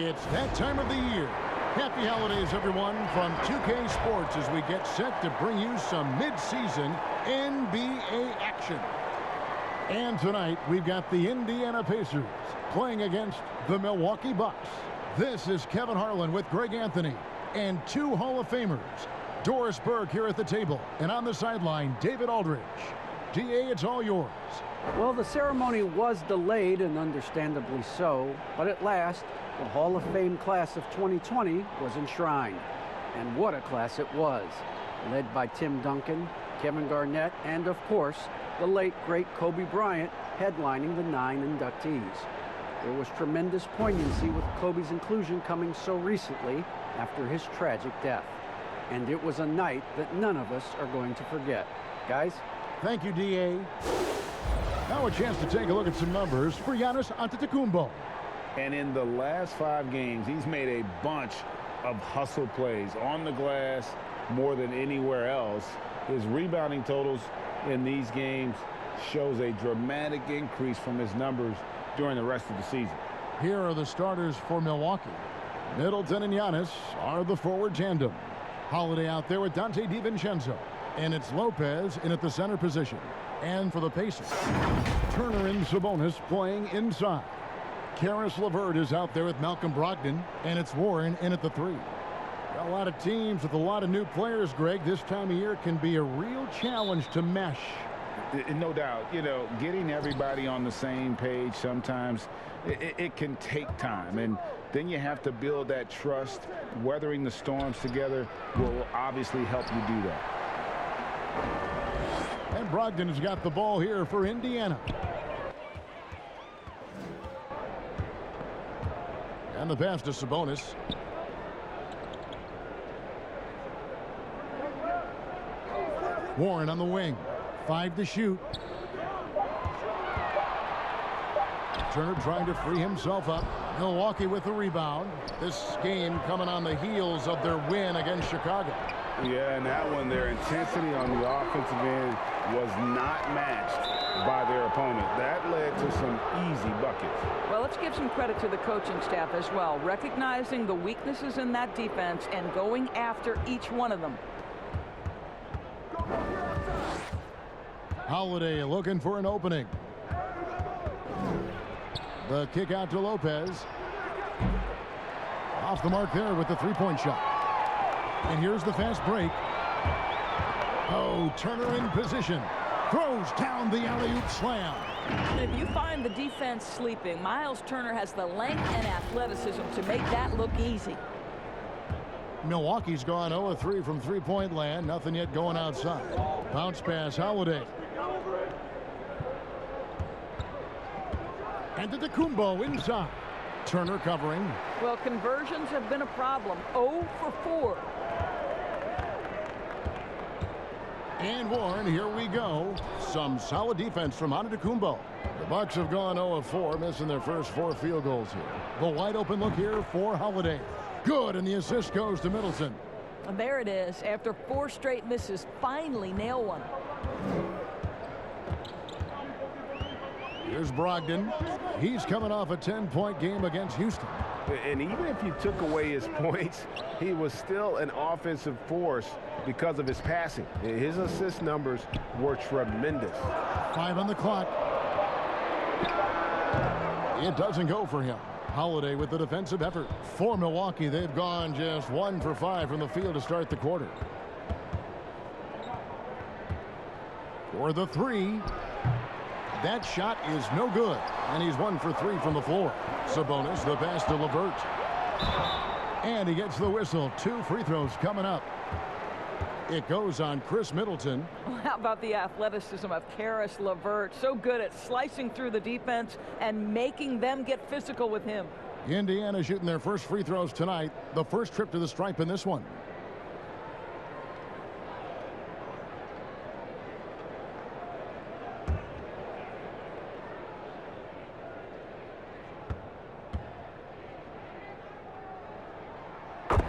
It's that time of the year. Happy holidays, everyone, from 2K Sports as we get set to bring you some mid-season NBA action. And tonight, we've got the Indiana Pacers playing against the Milwaukee Bucks. This is Kevin Harlan with Greg Anthony and two Hall of Famers, Doris Burke here at the table, and on the sideline, David Aldridge. DA, it's all yours. Well, the ceremony was delayed, and understandably so, but at last, the Hall of Fame class of 2020 was enshrined. And what a class it was. Led by Tim Duncan, Kevin Garnett, and of course, the late, great Kobe Bryant headlining the 9 inductees. There was tremendous poignancy with Kobe's inclusion coming so recently after his tragic death. And it was a night that none of us are going to forget. Guys? Thank you, DA. Now a chance to take a look at some numbers for Giannis Antetokounmpo. And in the last 5 games, he's made a bunch of hustle plays on the glass more than anywhere else. His rebounding totals in these games shows a dramatic increase from his numbers during the rest of the season. Here are the starters for Milwaukee. Middleton and Giannis are the forward tandem. Holiday out there with Dante DiVincenzo. And it's Lopez in at the center position. And for the Pacers, Turner and Sabonis playing inside. Karis LeVert is out there with Malcolm Brogdon, and it's Warren in at the 3. A lot of teams with a lot of new players, Greg, this time of year can be a real challenge to mesh. No doubt, you know, getting everybody on the same page sometimes it can take time, and then you have to build that trust. Weathering the storms together will obviously help you do that. And Brogdon has got the ball here for Indiana. And the pass to Sabonis. Warren on the wing. 5 to shoot. Turner trying to free himself up. Milwaukee with the rebound. This game coming on the heels of their win against Chicago. Yeah, and that one, their intensity on the offensive end was not matched by their opponent. That led to some easy buckets. Well, let's give some credit to the coaching staff as well, recognizing the weaknesses in that defense and going after each one of them. Holiday looking for an opening. The kick out to Lopez. Off the mark there with the three-point shot. And here's the fast break. Oh, Turner in position. Throws down the alley-oop slam. If you find the defense sleeping, Miles Turner has the length and athleticism to make that look easy. Milwaukee's gone 0-3 from three-point land. Nothing yet going outside. Bounce pass, Holiday. And to Antetokounmpo inside. Turner covering. Well, conversions have been a problem. 0 for 4. And Warren, here we go. Some solid defense from Antetokounmpo. The Bucks have gone 0-4, missing their first 4 field goals here. The wide open look here for Holiday. Good, and the assist goes to Middleton. And there it is. After 4 straight misses, finally nail one. Here's Brogdon. He's coming off a 10-point game against Houston. And even if you took away his points, he was still an offensive force because of his passing. His assist numbers were tremendous. 5 on the clock. It doesn't go for him. Holiday with the defensive effort. For Milwaukee, they've gone just 1 for 5 from the field to start the quarter. For the 3. That shot is no good, and he's 1 for 3 from the floor. Sabonis, the pass to LeVert. And he gets the whistle. 2 free throws coming up. It goes on Chris Middleton. How about the athleticism of Karis LeVert? So good at slicing through the defense and making them get physical with him. Indiana shooting their first free throws tonight. The first trip to the stripe in this one.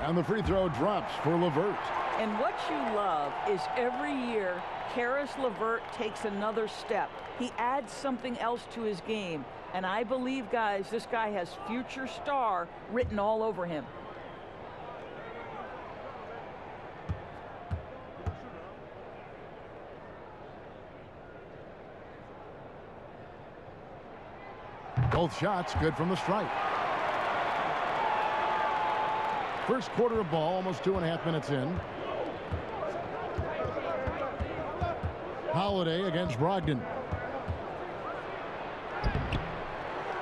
And the free throw drops for LeVert. And what you love is every year, Karis LeVert takes another step. He adds something else to his game. And I believe, guys, this guy has future star written all over him. Both shots good from the stripe. First quarter of ball, almost 2.5 minutes in. Holiday against Brogdon.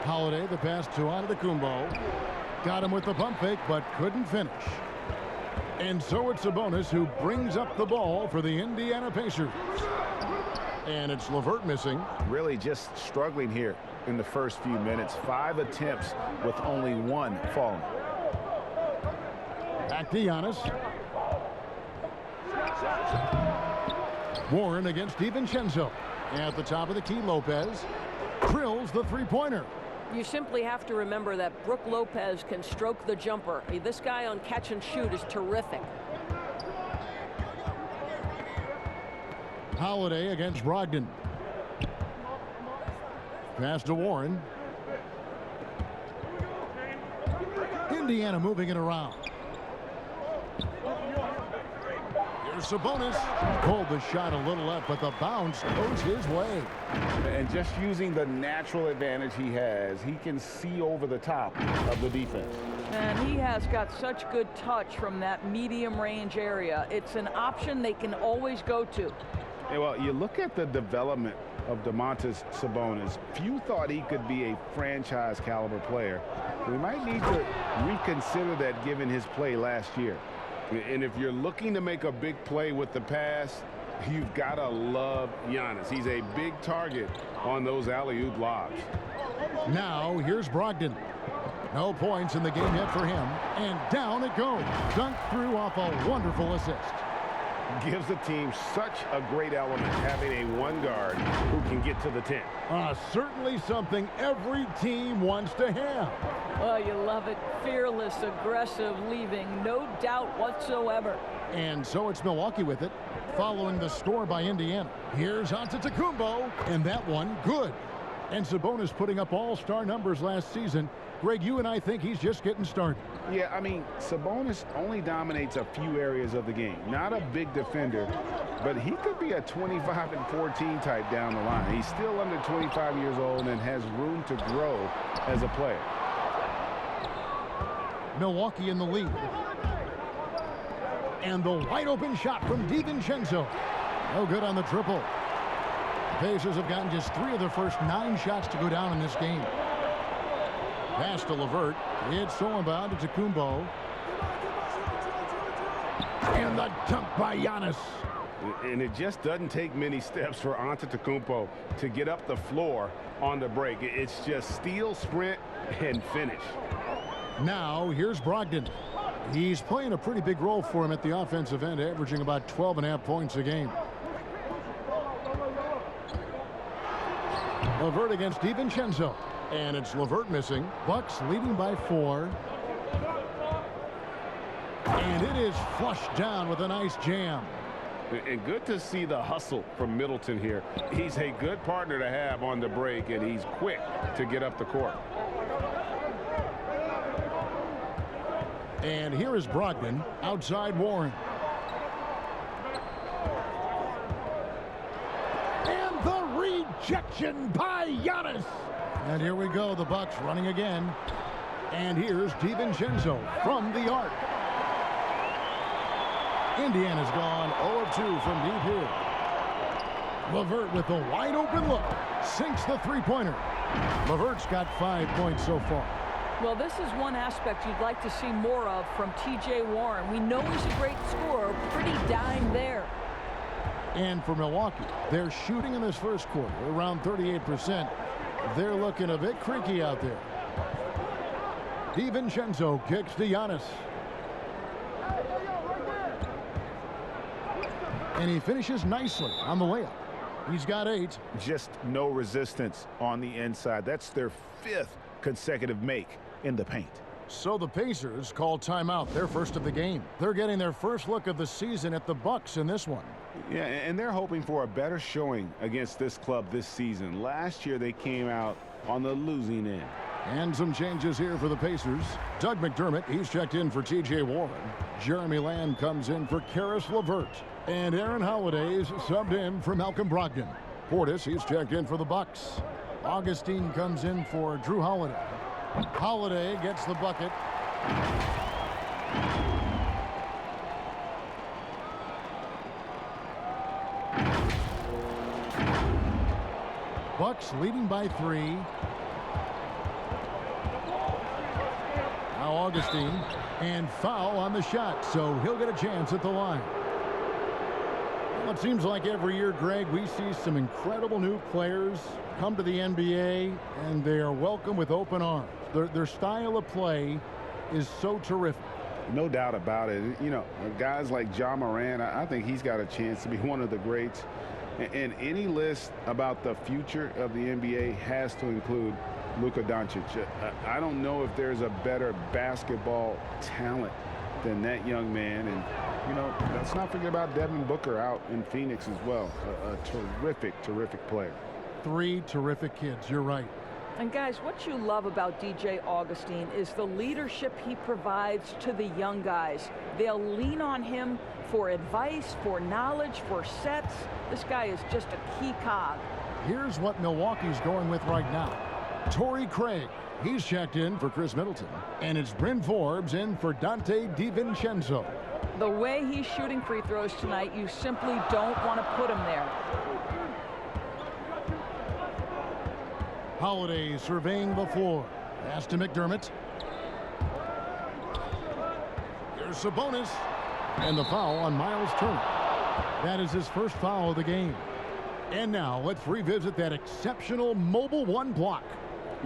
Holiday, the pass to Antetokounmpo. Got him with the pump fake, but couldn't finish. And so it's Sabonis who brings up the ball for the Indiana Pacers. And it's LeVert missing. Really just struggling here in the first few minutes. 5 attempts with only 1 falling. Back to Giannis. Warren against DiVincenzo. At the top of the key, Lopez drills the three-pointer. You simply have to remember that Brook Lopez can stroke the jumper. This guy on catch and shoot is terrific. Holiday against Brogdon. Pass to Warren. Indiana moving it around. Here's Sabonis. Pulled the shot a little up, but the bounce goes his way. And just using the natural advantage he has, he can see over the top of the defense. And he has got such good touch from that medium range area. It's an option they can always go to. Yeah, well, you look at the development of Domantas Sabonis. Few thought he could be a franchise caliber player. We might need to reconsider that given his play last year. And if you're looking to make a big play with the pass, you've got to love Giannis. He's a big target on those alley-oop lobs. Now here's Brogdon. No points in the game yet for him. And down it goes. Dunked through off a wonderful assist. Gives the team such a great element having a one guard who can get to the 10. Certainly something every team wants to have. Oh, you love it. Fearless, aggressive, leaving no doubt whatsoever. And so it's Milwaukee with it, following the score by Indiana. Here's Antetokounmpo, and that one good. And Sabonis putting up all-star numbers last season. Greg, you and I think he's just getting started. Yeah, I mean, Sabonis only dominates a few areas of the game. Not a big defender, but he could be a 25-14 type down the line. He's still under 25 years old and has room to grow as a player. Milwaukee in the lead. And the wide-open shot from DiVincenzo. No good on the triple. The Pacers have gotten just 3 of their first 9 shots to go down in this game. Pass to LeVert. It's stolen by Antetokounmpo. And the dunk by Giannis. And it just doesn't take many steps for Antetokounmpo to get up the floor on the break. It's just steal, sprint, and finish. Now here's Brogdon. He's playing a pretty big role for him at the offensive end, averaging about 12.5 points a game. LeVert against DiVincenzo. And it's LeVert missing. Bucks leading by 4. And it is flushed down with a nice jam. And good to see the hustle from Middleton here. He's a good partner to have on the break, and he's quick to get up the court. And here is Brogdon outside Warren. And the rejection by Giannis. And here we go, the Bucks running again. And here's DiVincenzo from the arc. Indiana's gone 0-2 from deep here. LeVert with a wide open look. Sinks the three-pointer. LeVert's got 5 points so far. Well, this is one aspect you'd like to see more of from T.J. Warren. We know he's a great scorer, pretty dime there. And for Milwaukee, they're shooting in this first quarter around 38%. They're looking a bit creaky out there. DiVincenzo kicks to Giannis. And he finishes nicely on the layup. He's got 8. Just no resistance on the inside. That's their 5th consecutive make in the paint. So the Pacers call timeout, their first of the game. They're getting their first look of the season at the Bucks in this one. Yeah, and they're hoping for a better showing against this club this season. Last year they came out on the losing end. And some changes here for the Pacers. Doug McDermott, he's checked in for T.J. Warren. Jeremy Lamb comes in for Karis LeVert. And Aaron Holiday's subbed in for Malcolm Brogdon. Portis, he's checked in for the Bucks. Augustine comes in for Drew Holiday. Holiday gets the bucket. Bucks leading by 3. Now Augustine, and foul on the shot, so he'll get a chance at the line. Well, it seems like every year, Greg, we see some incredible new players come to the NBA, and they are welcome with open arms. Their style of play is so terrific. No doubt about it. You know, guys like Ja Morant, I think he's got a chance to be one of the greats. And any list about the future of the NBA has to include Luka Doncic. I don't know if there's a better basketball talent than that young man. And, you know, let's not forget about Devin Booker out in Phoenix as well. A terrific, terrific player. 3 terrific kids. You're right. And guys, what you love about DJ Augustine is the leadership he provides to the young guys. They'll lean on him for advice, for knowledge, for sets. This guy is just a key cog. Here's what Milwaukee's going with right now. Torrey Craig, he's checked in for Chris Middleton. And it's Bryn Forbes in for Dante DiVincenzo. The way he's shooting free throws tonight, you simply don't want to put him there. Holiday surveying the floor. Pass to McDermott. Here's Sabonis. And the foul on Miles Turner. That is his first foul of the game. And now let's revisit that exceptional mobile 1 block.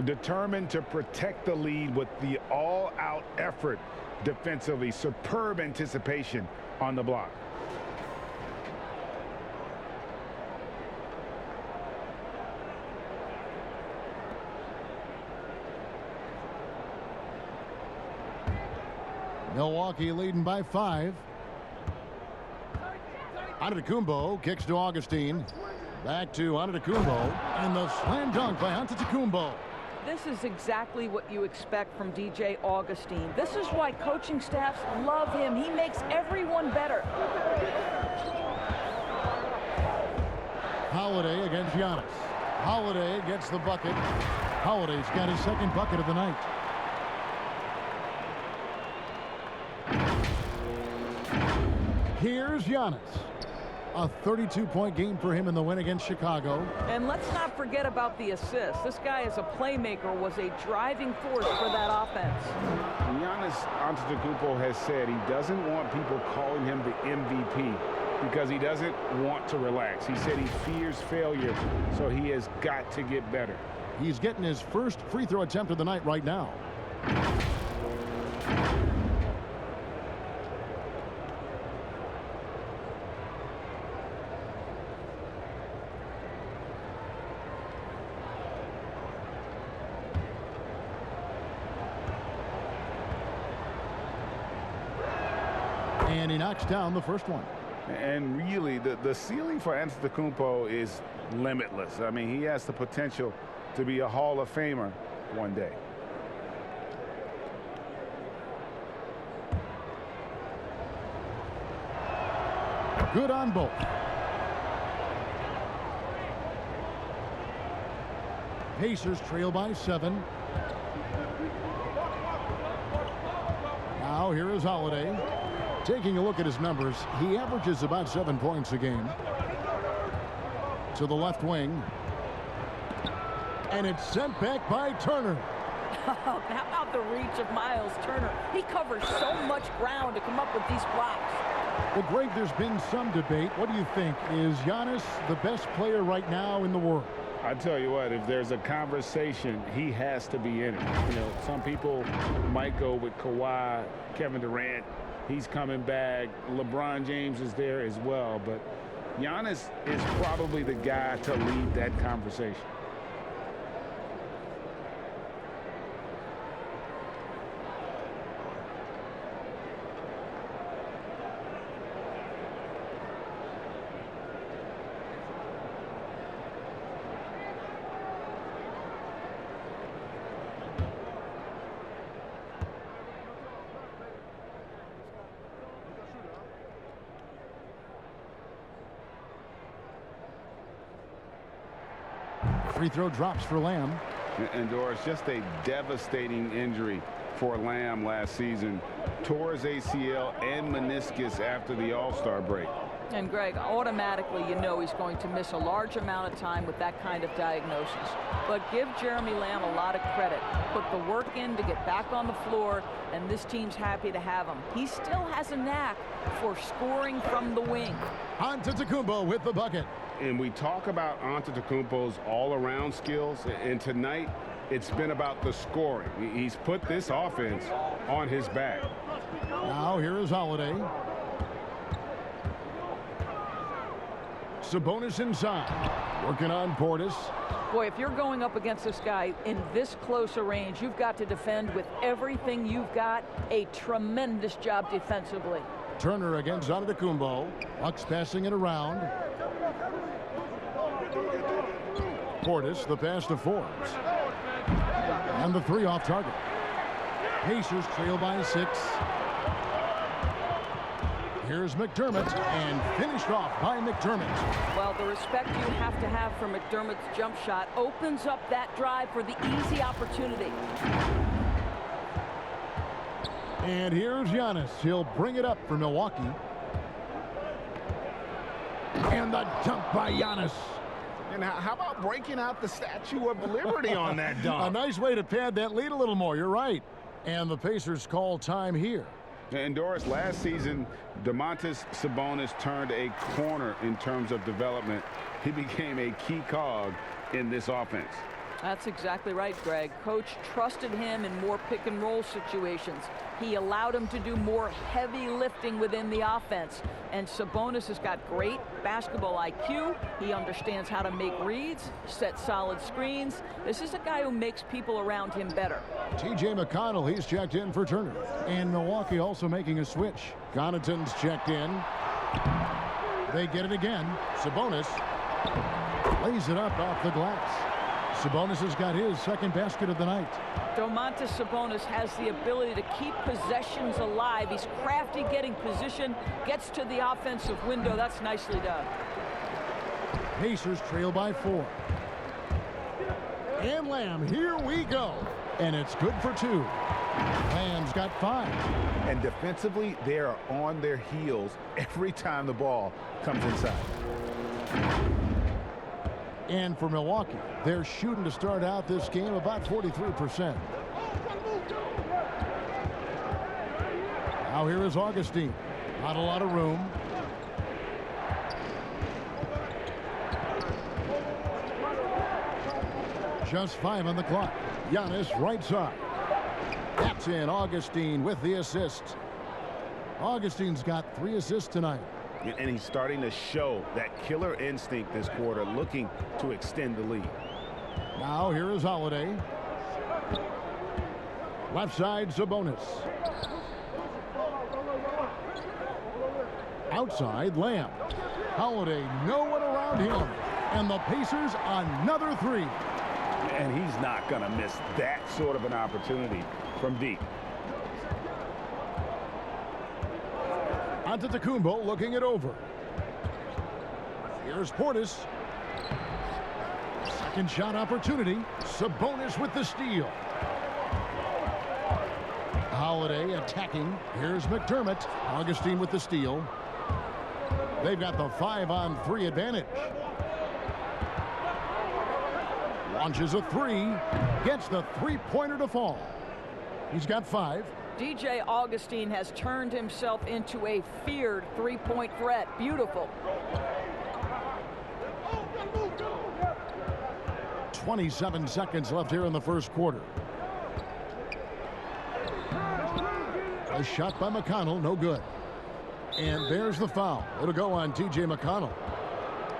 Determined to protect the lead with the all-out effort defensively. Superb anticipation on the block. Milwaukee leading by 5. Antetokounmpo kicks to Augustine. Back to Antetokounmpo. And the slam dunk by Antetokounmpo. This is exactly what you expect from DJ Augustine. This is why coaching staffs love him. He makes everyone better. Holiday against Giannis. Holiday gets the bucket. Holiday's got his second bucket of the night. Here's Giannis. A 32-point game for him in the win against Chicago. And let's not forget about the assist. This guy is a playmaker, was a driving force for that offense. Giannis Antetokounmpo has said he doesn't want people calling him the MVP because he doesn't want to relax. He said he fears failure, so he has got to get better. He's getting his first free throw attempt of the night right now. And he knocks down the first one. And really, the ceiling for Antetokounmpo is limitless. I mean, he has the potential to be a Hall of Famer one day. Good on both. Pacers trail by 7. Now here is Holiday. Taking a look at his numbers, he averages about 7 points a game. To the left wing. And it's sent back by Turner. How about the reach of Miles Turner? He covers so much ground to come up with these blocks. Well, Greg, there's been some debate. What do you think? Is Giannis the best player right now in the world? I tell you what, if there's a conversation, he has to be in it. You know, some people might go with Kawhi, Kevin Durant. He's coming back. LeBron James is there as well. But Giannis is probably the guy to lead that conversation. Free throw drops for Lamb. And Doris, just a devastating injury for Lamb last season. Tore his ACL and meniscus after the All-Star break. And Greg, automatically you know he's going to miss a large amount of time with that kind of diagnosis. But give Jeremy Lamb a lot of credit. Put the work in to get back on the floor, and this team's happy to have him. He still has a knack for scoring from the wing. Antetokounmpo with the bucket. And we talk about Antetokounmpo's all-around skills, and tonight it's been about the scoring. He's put this offense on his back. Now here is Holiday. Sabonis inside, working on Portis. Boy, if you're going up against this guy in this close a range, you've got to defend with everything you've got. A tremendous job defensively. Turner against Antetokounmpo. Bucks passing it around. Portis, the pass to Forbes. And the three off target. Pacers trail by 6. Here's McDermott, and finished off by McDermott. Well, the respect you have to have for McDermott's jump shot opens up that drive for the easy opportunity. And here's Giannis. He'll bring it up for Milwaukee. And the dunk by Giannis. And how about breaking out the Statue of Liberty on that dunk? A nice way to pad that lead a little more. You're right. And the Pacers call time here. And Doris, last season, Domantas Sabonis turned a corner in terms of development. He became a key cog in this offense. That's exactly right, Greg. Coach trusted him in more pick and roll situations. He allowed him to do more heavy lifting within the offense. And Sabonis has got great basketball IQ. He understands how to make reads, set solid screens. This is a guy who makes people around him better. T.J. McConnell, he's checked in for Turner. And Milwaukee also making a switch. Connaughton's checked in. They get it again. Sabonis lays it up off the glass. Sabonis has got his second basket of the night. Domantas Sabonis has the ability to keep possessions alive. He's crafty getting position, gets to the offensive window. That's nicely done. Pacers trail by 4. And Lamb, here we go. And it's good for 2. Lamb's got 5. And defensively, they are on their heels every time the ball comes inside. And for Milwaukee, they're shooting to start out this game about 43%. Now here is Augustine. Not a lot of room. Just 5 on the clock. Giannis right side. That's in. Augustine with the assist. Augustine's got 3 assists tonight. And he's starting to show that killer instinct this quarter, looking to extend the lead. Now here is Holiday. Left side, Sabonis. Outside, Lamb. Holiday, no one around him. And the Pacers, another 3. And he's not going to miss that sort of an opportunity from deep. Antetokounmpo looking it over. Here's Portis. Second shot opportunity. Sabonis with the steal. Holiday attacking. Here's McDermott. Augustine with the steal. They've got the 5-on-3 advantage. Launches a 3. Gets the three-pointer to fall. He's got 5. DJ Augustine has turned himself into a feared three-point threat. Beautiful. 27 seconds left here in the first quarter. A shot by McConnell, no good. And there's the foul. It'll go on T.J. McConnell.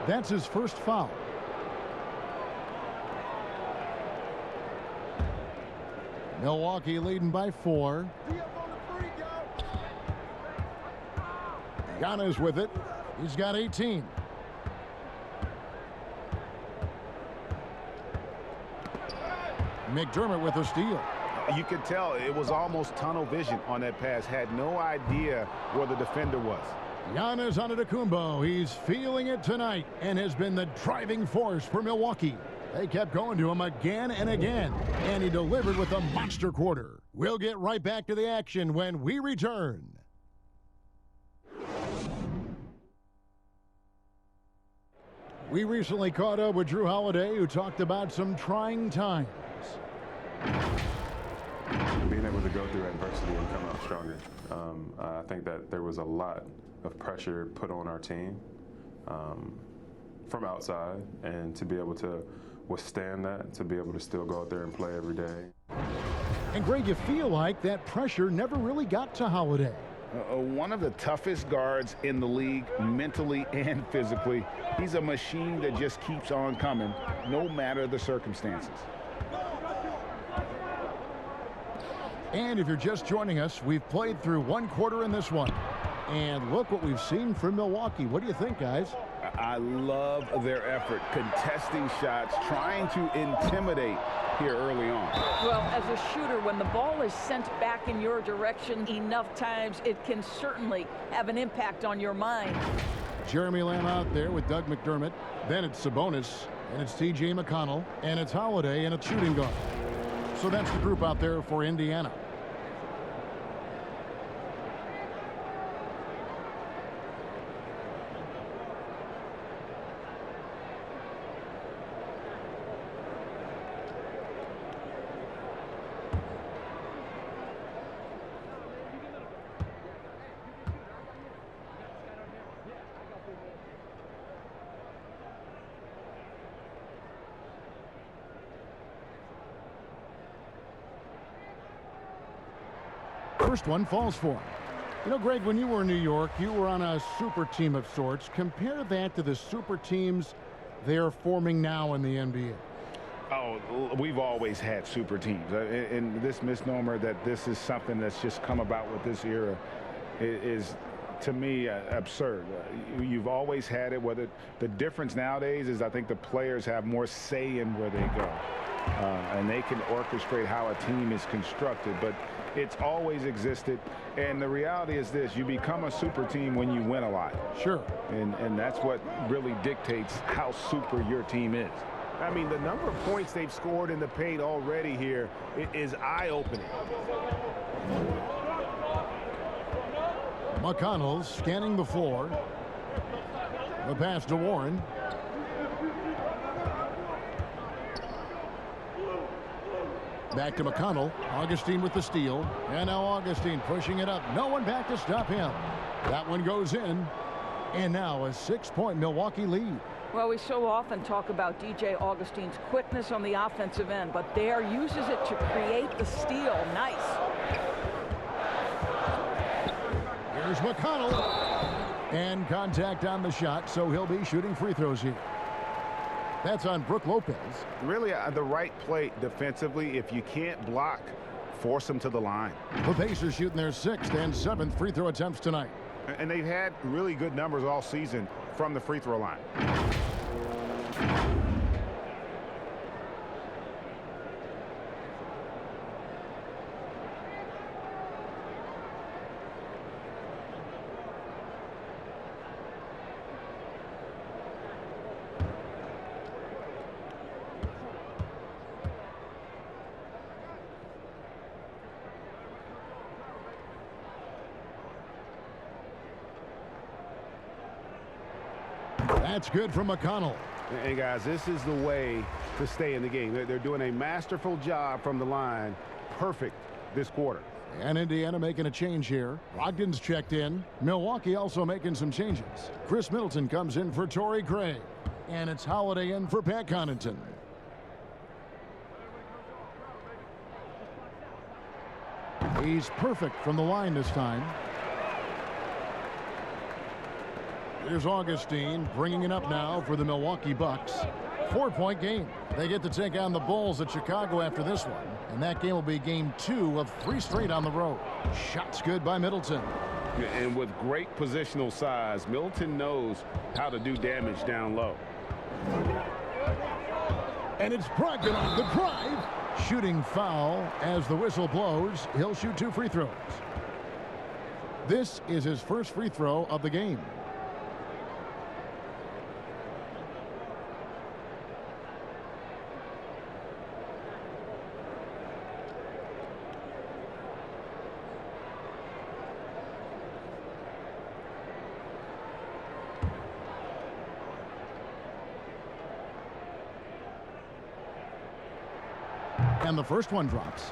That's his first foul. Milwaukee leading by 4. Giannis with it. He's got 18. McDermott with a steal. You could tell it was almost tunnel vision on that pass. Had no idea where the defender was. Giannis Antetokounmpo. He's feeling it tonight and has been the driving force for Milwaukee. They kept going to him again and again, and he delivered with a monster quarter. We'll get right back to the action when we return. We recently caught up with Drew Holiday, who talked about some trying times. Being able to go through adversity and come out stronger. I think that there was a lot of pressure put on our team from outside, and to be able to withstand that, to be able to still go out there and play every day. And Greg, you feel like that pressure never really got to Holiday. One of the toughest guards in the league, mentally and physically. He's a machine that just keeps on coming, no matter the circumstances. And if you're just joining us, we've played through one quarter in this one. And look what we've seen from Milwaukee. What do you think, guys? I love their effort, contesting shots, trying to intimidate here early on. Well, as a shooter, when the ball is sent back in your direction enough times, it can certainly have an impact on your mind. Jeremy Lamb out there with Doug McDermott. Then it's Sabonis, and it's T.J. McConnell, and it's Holiday, and it's shooting guard. So that's the group out there for Indiana. First one falls for him. You know, Greg, when you were in New York, you were on a super team of sorts. Compare that to the super teams they're forming now in the NBA. Oh, we've always had super teams. And this misnomer that this is something that's just come about with this era is, to me, absurd. You've always had it. Whether the difference nowadays is I think the players have more say in where they go. And they can orchestrate how a team is constructed. But it's always existed. And the reality is this: you become a super team when you win a lot. Sure. And that's what really dictates how super your team is. I mean, the number of points they've scored in the paint already here is eye-opening. McConnell scanning the floor. The pass to Warren. Back to McConnell. Augustine with the steal. And now Augustine pushing it up. No one back to stop him. That one goes in. And now a 6-point Milwaukee lead. Well, we so often talk about DJ Augustine's quickness on the offensive end, but there uses it to create the steal. Nice. Here's McConnell. And contact on the shot, so he'll be shooting free throws here. That's on Brook Lopez. Really the right play defensively. If you can't block, force them to the line. The Pacers shooting their 6th and 7th free throw attempts tonight. And they've had really good numbers all season from the free throw line. That's good from McConnell. And guys, this is the way to stay in the game. They're doing a masterful job from the line. Perfect this quarter. And Indiana making a change here. Brogdon's checked in. Milwaukee also making some changes. Chris Middleton comes in for Torrey Craig. And it's Holiday in for Pat Connaughton. He's perfect from the line this time. Here's Augustine bringing it up now for the Milwaukee Bucks. 4-point game. They get to take on the Bulls at Chicago after this one. And that game will be game 2 of 3 straight on the road. Shots good by Middleton. And with great positional size, Middleton knows how to do damage down low. And it's Brogdon on the drive. Shooting foul as the whistle blows. He'll shoot 2 free throws. This is his first free throw of the game. And the first one drops.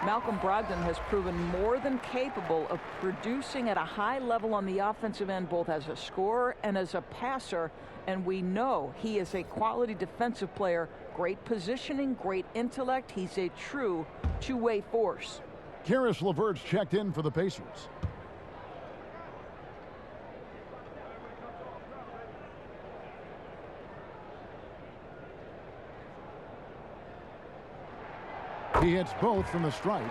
Malcolm Brogdon has proven more than capable of producing at a high level on the offensive end, both as a scorer and as a passer. And we know he is a quality defensive player. Great positioning, great intellect. He's a true two-way force. Karis LeVert's checked in for the Pacers. He hits both from the stripe.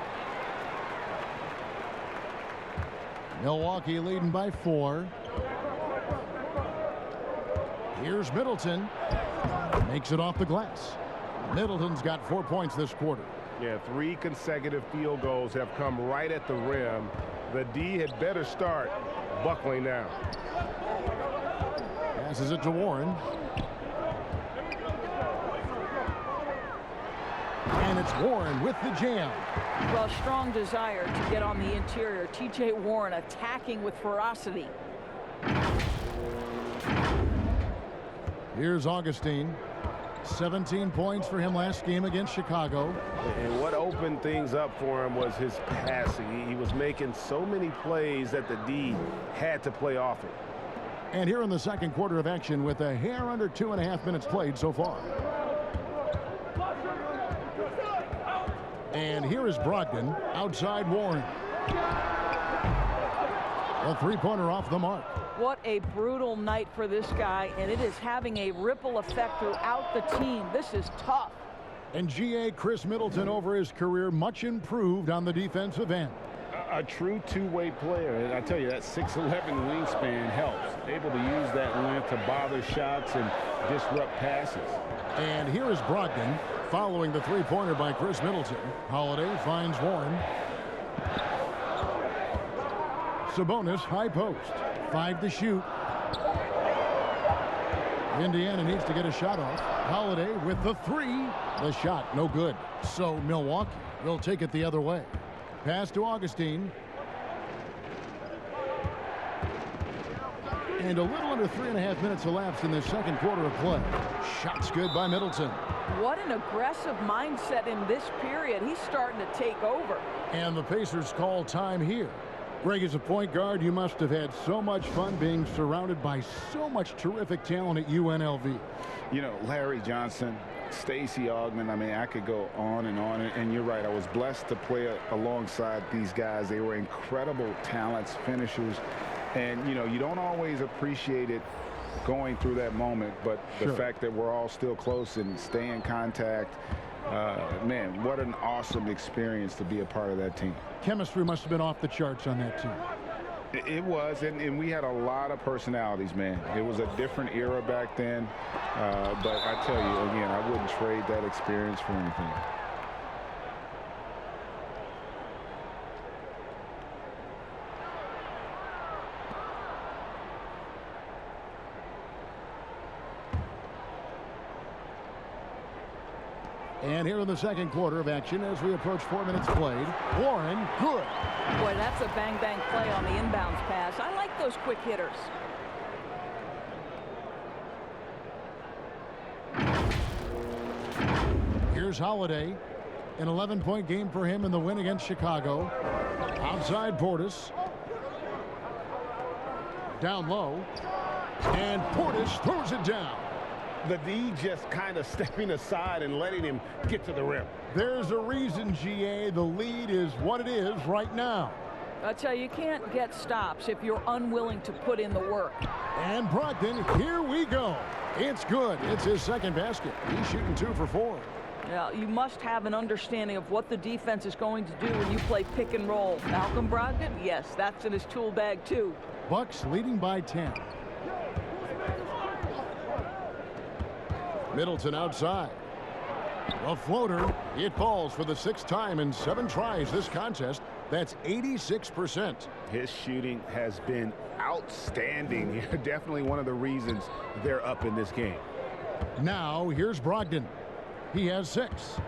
Milwaukee leading by 4. Here's Middleton. Makes it off the glass. Middleton's got 4 points this quarter. Yeah, 3 consecutive field goals have come right at the rim. The D had better start buckling down. Passes it to Warren. And it's Warren with the jam. Well, strong desire to get on the interior. T.J. Warren attacking with ferocity. Here's Augustine. 17 points for him last game against Chicago. And what opened things up for him was his passing. He was making so many plays that the D had to play off it. And here in the second quarter of action with a hair under 2.5 minutes played so far. And here is Brogdon outside Warren. A three-pointer off the mark. What a brutal night for this guy, and it is having a ripple effect throughout the team. This is tough. And GA Chris Middleton over his career much improved on the defensive end. A true two-way player. And I tell you, that 6'11" wingspan helps. Able to use that length to bother shots and disrupt passes. And here is Brogdon following the three-pointer by Chris Middleton. Holiday finds Warren. Sabonis high post. 5 to shoot. Indiana needs to get a shot off. Holiday with the 3. The shot no good. So Milwaukee will take it the other way. Pass to Augustine. And a little under 3.5 minutes elapsed in the second quarter of play. Shots good by Middleton. What an aggressive mindset in this period. He's starting to take over. And the Pacers call time here. Greg, as a point guard, you must have had so much fun being surrounded by so much terrific talent at UNLV. You know, Larry Johnson, Stacey Augmon, I mean, I could go on. And you're right, I was blessed to play alongside these guys. They were incredible talents, finishers. And, you know, you don't always appreciate it going through that moment, but the fact that we're all still close and stay in contact, man, what an awesome experience to be a part of that team. Chemistry must have been off the charts on that team. It was, and we had a lot of personalities, man. It was a different era back then, but I tell you, again, I wouldn't trade that experience for anything. And here in the second quarter of action as we approach 4 minutes played. Warren, good. Boy, that's a bang-bang play on the inbounds pass. I like those quick hitters. Here's Holiday. An 11-point game for him in the win against Chicago. Outside Portis. Down low. And Portis throws it down. The D just kind of stepping aside and letting him get to the rim. There's a reason, GA. The lead is what it is right now. I tell you, you can't get stops if you're unwilling to put in the work. And Brogdon, here we go. It's good. It's his second basket. He's shooting 2 for 4. Yeah, you must have an understanding of what the defense is going to do when you play pick and roll. Malcolm Brogdon, yes, that's in his tool bag too. Bucks leading by 10. Middleton outside. A floater. It falls for the 6th time in 7 tries this contest. That's 86%. His shooting has been outstanding. Definitely one of the reasons they're up in this game. Now here's Brogdon. He has 6.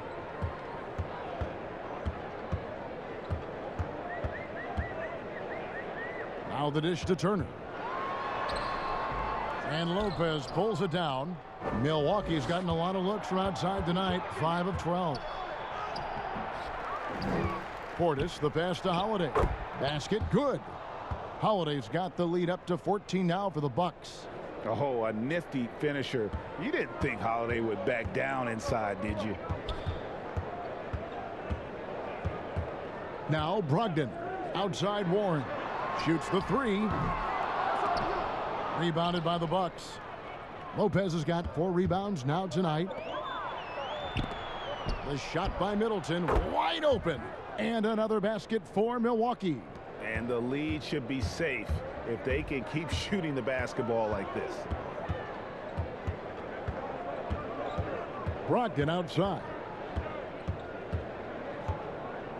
Now the dish to Turner. And Lopez pulls it down. Milwaukee's gotten a lot of looks from outside tonight. 5 of 12. Portis, the pass to Holiday. Basket, good. Holiday's got the lead up to 14 now for the Bucks. Oh, a nifty finisher. You didn't think Holiday would back down inside, did you? Now Brogdon. Outside Warren. Shoots the three. Rebounded by the Bucks. Lopez has got 4 rebounds now tonight. The shot by Middleton, wide open. And another basket for Milwaukee. And the lead should be safe if they can keep shooting the basketball like this. Brogdon outside.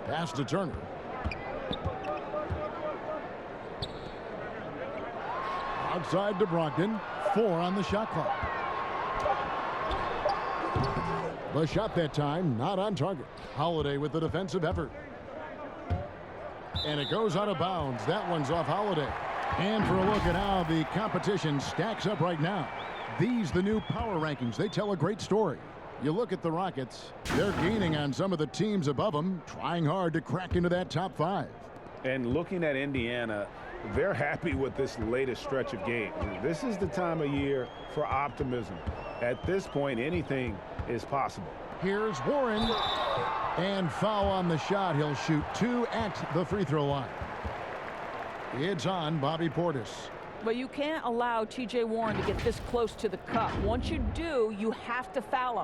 Pass to Turner. Outside to Brogdon. 4 on the shot clock. The shot that time not on target. Holiday with the defensive effort. And it goes out of bounds. That one's off Holiday. And for a look at how the competition stacks up right now. These, the new power rankings, they tell a great story. You look at the Rockets, they're gaining on some of the teams above them, trying hard to crack into that top 5. And looking at Indiana, they're happy with this latest stretch of games. This is the time of year for optimism. At this point, anything is possible. Here's Warren. And foul on the shot. He'll shoot 2 at the free throw line. It's on Bobby Portis. But you can't allow T.J. Warren to get this close to the cup. Once you do, you have to foul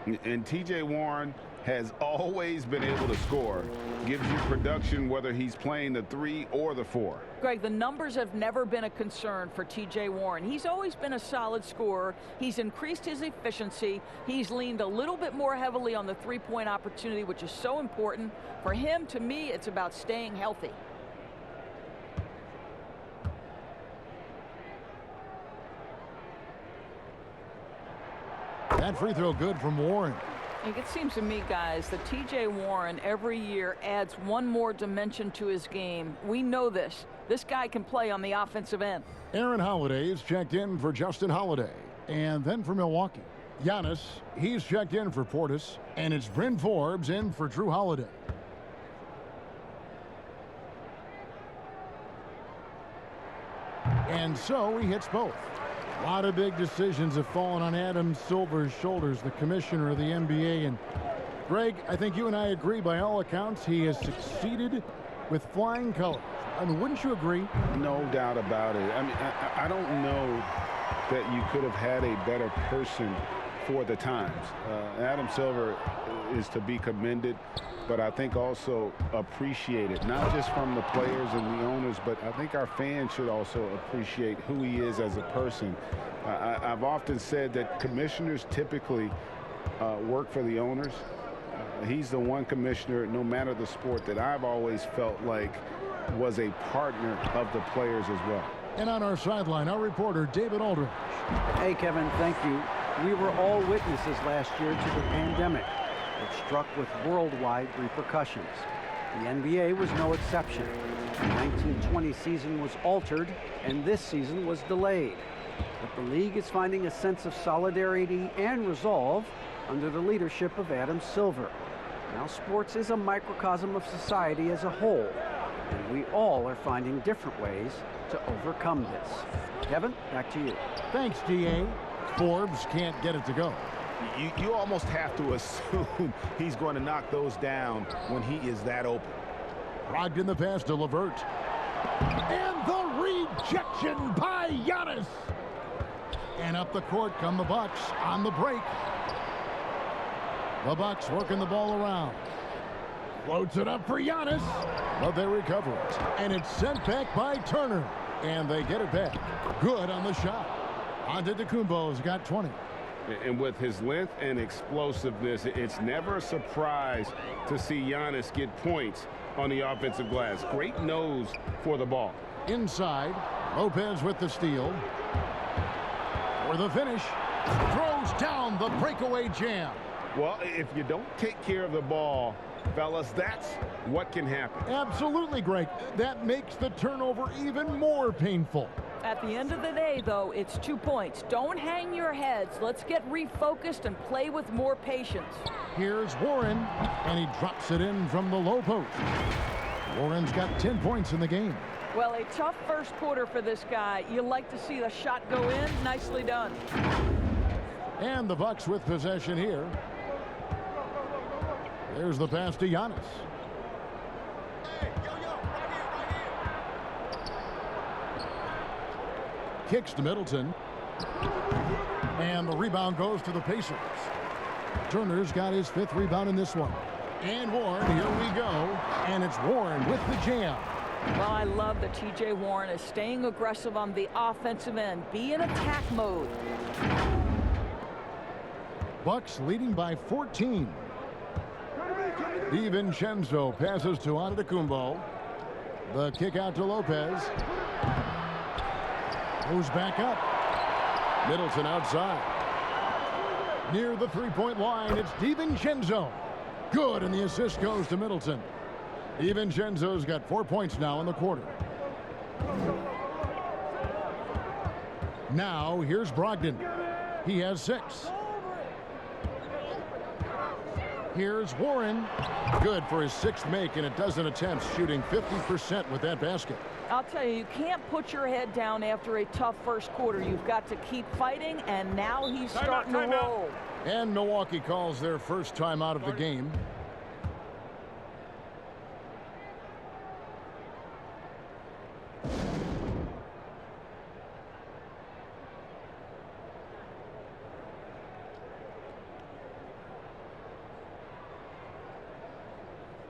him. And T.J. Warren has always been able to score. Gives you production whether he's playing the 3 or the 4. Greg, the numbers have never been a concern for T.J. Warren. He's always been a solid scorer. He's increased his efficiency. He's leaned a little bit more heavily on the three-point opportunity, which is so important. For him, to me, it's about staying healthy. That free throw good from Warren. It seems to me, guys, that T.J. Warren every year adds one more dimension to his game. We know this. This guy can play on the offensive end. Aaron Holiday is checked in for Justin Holiday. And then for Milwaukee, Giannis, he's checked in for Portis. And it's Bryn Forbes in for Drew Holiday. And so he hits both. A lot of big decisions have fallen on Adam Silver's shoulders, the commissioner of the NBA. And Greg, I think you and I agree, by all accounts, he has succeeded with flying colors. I mean, wouldn't you agree? No doubt about it. I mean, I don't know that you could have had a better person for the times. Adam Silver is to be commended, but I think also appreciated, not just from the players and the owners, but I think our fans should also appreciate who he is as a person. I've often said that commissioners typically work for the owners. He's the one commissioner, no matter the sport, that I've always felt like was a partner of the players as well. And on our sideline, our reporter, David Aldridge. Hey, Kevin, thank you. We were all witnesses last year to the pandemic. It struck with worldwide repercussions. The NBA was no exception. The 1920 season was altered, and this season was delayed. But the league is finding a sense of solidarity and resolve under the leadership of Adam Silver. Now, sports is a microcosm of society as a whole, and we all are finding different ways to overcome this. Kevin, back to you. Thanks, DA. Forbes can't get it to go. You almost have to assume he's going to knock those down when he is that open. Brogdon the pass to LeVert. And the rejection by Giannis. And up the court come the Bucks on the break. The Bucks working the ball around. Floats it up for Giannis. But they recover it. And it's sent back by Turner. And they get it back. Good on the shot. Antetokounmpo's got 20. And with his length and explosiveness, it's never a surprise to see Giannis get points on the offensive glass. Great nose for the ball. Inside, Lopez with the steal. For the finish, throws down the breakaway jam. Well, if you don't take care of the ball, fellas, that's what can happen. Absolutely, Greg. That makes the turnover even more painful. At the end of the day, though, it's 2 points. Don't hang your heads. Let's get refocused and play with more patience. Here's Warren, and he drops it in from the low post. Warren's got 10 points in the game. Well, a tough first quarter for this guy. You like to see the shot go in. Nicely done. And the Bucks with possession here. There's the pass to Giannis. Kicks to Middleton. And the rebound goes to the Pacers. Turner's got his 5th rebound in this one. And Warren, here we go. And it's Warren with the jam. Well, I love that T.J. Warren is staying aggressive on the offensive end. Be in attack mode. Bucks leading by 14. DiVincenzo passes to Antetokounmpo. The kick out to Lopez. Goes back up. Middleton outside. Near the three-point line, it's DiVincenzo. Good, and the assist goes to Middleton. DiVincenzo's got 4 points now in the quarter. Now, here's Brogdon. He has 6. Here's Warren. Good for his 6th make in a dozen attempts, shooting 50% with that basket. I'll tell you, you can't put your head down after a tough first quarter. You've got to keep fighting, and now he's starting to roll. And Milwaukee calls their first time out of the game.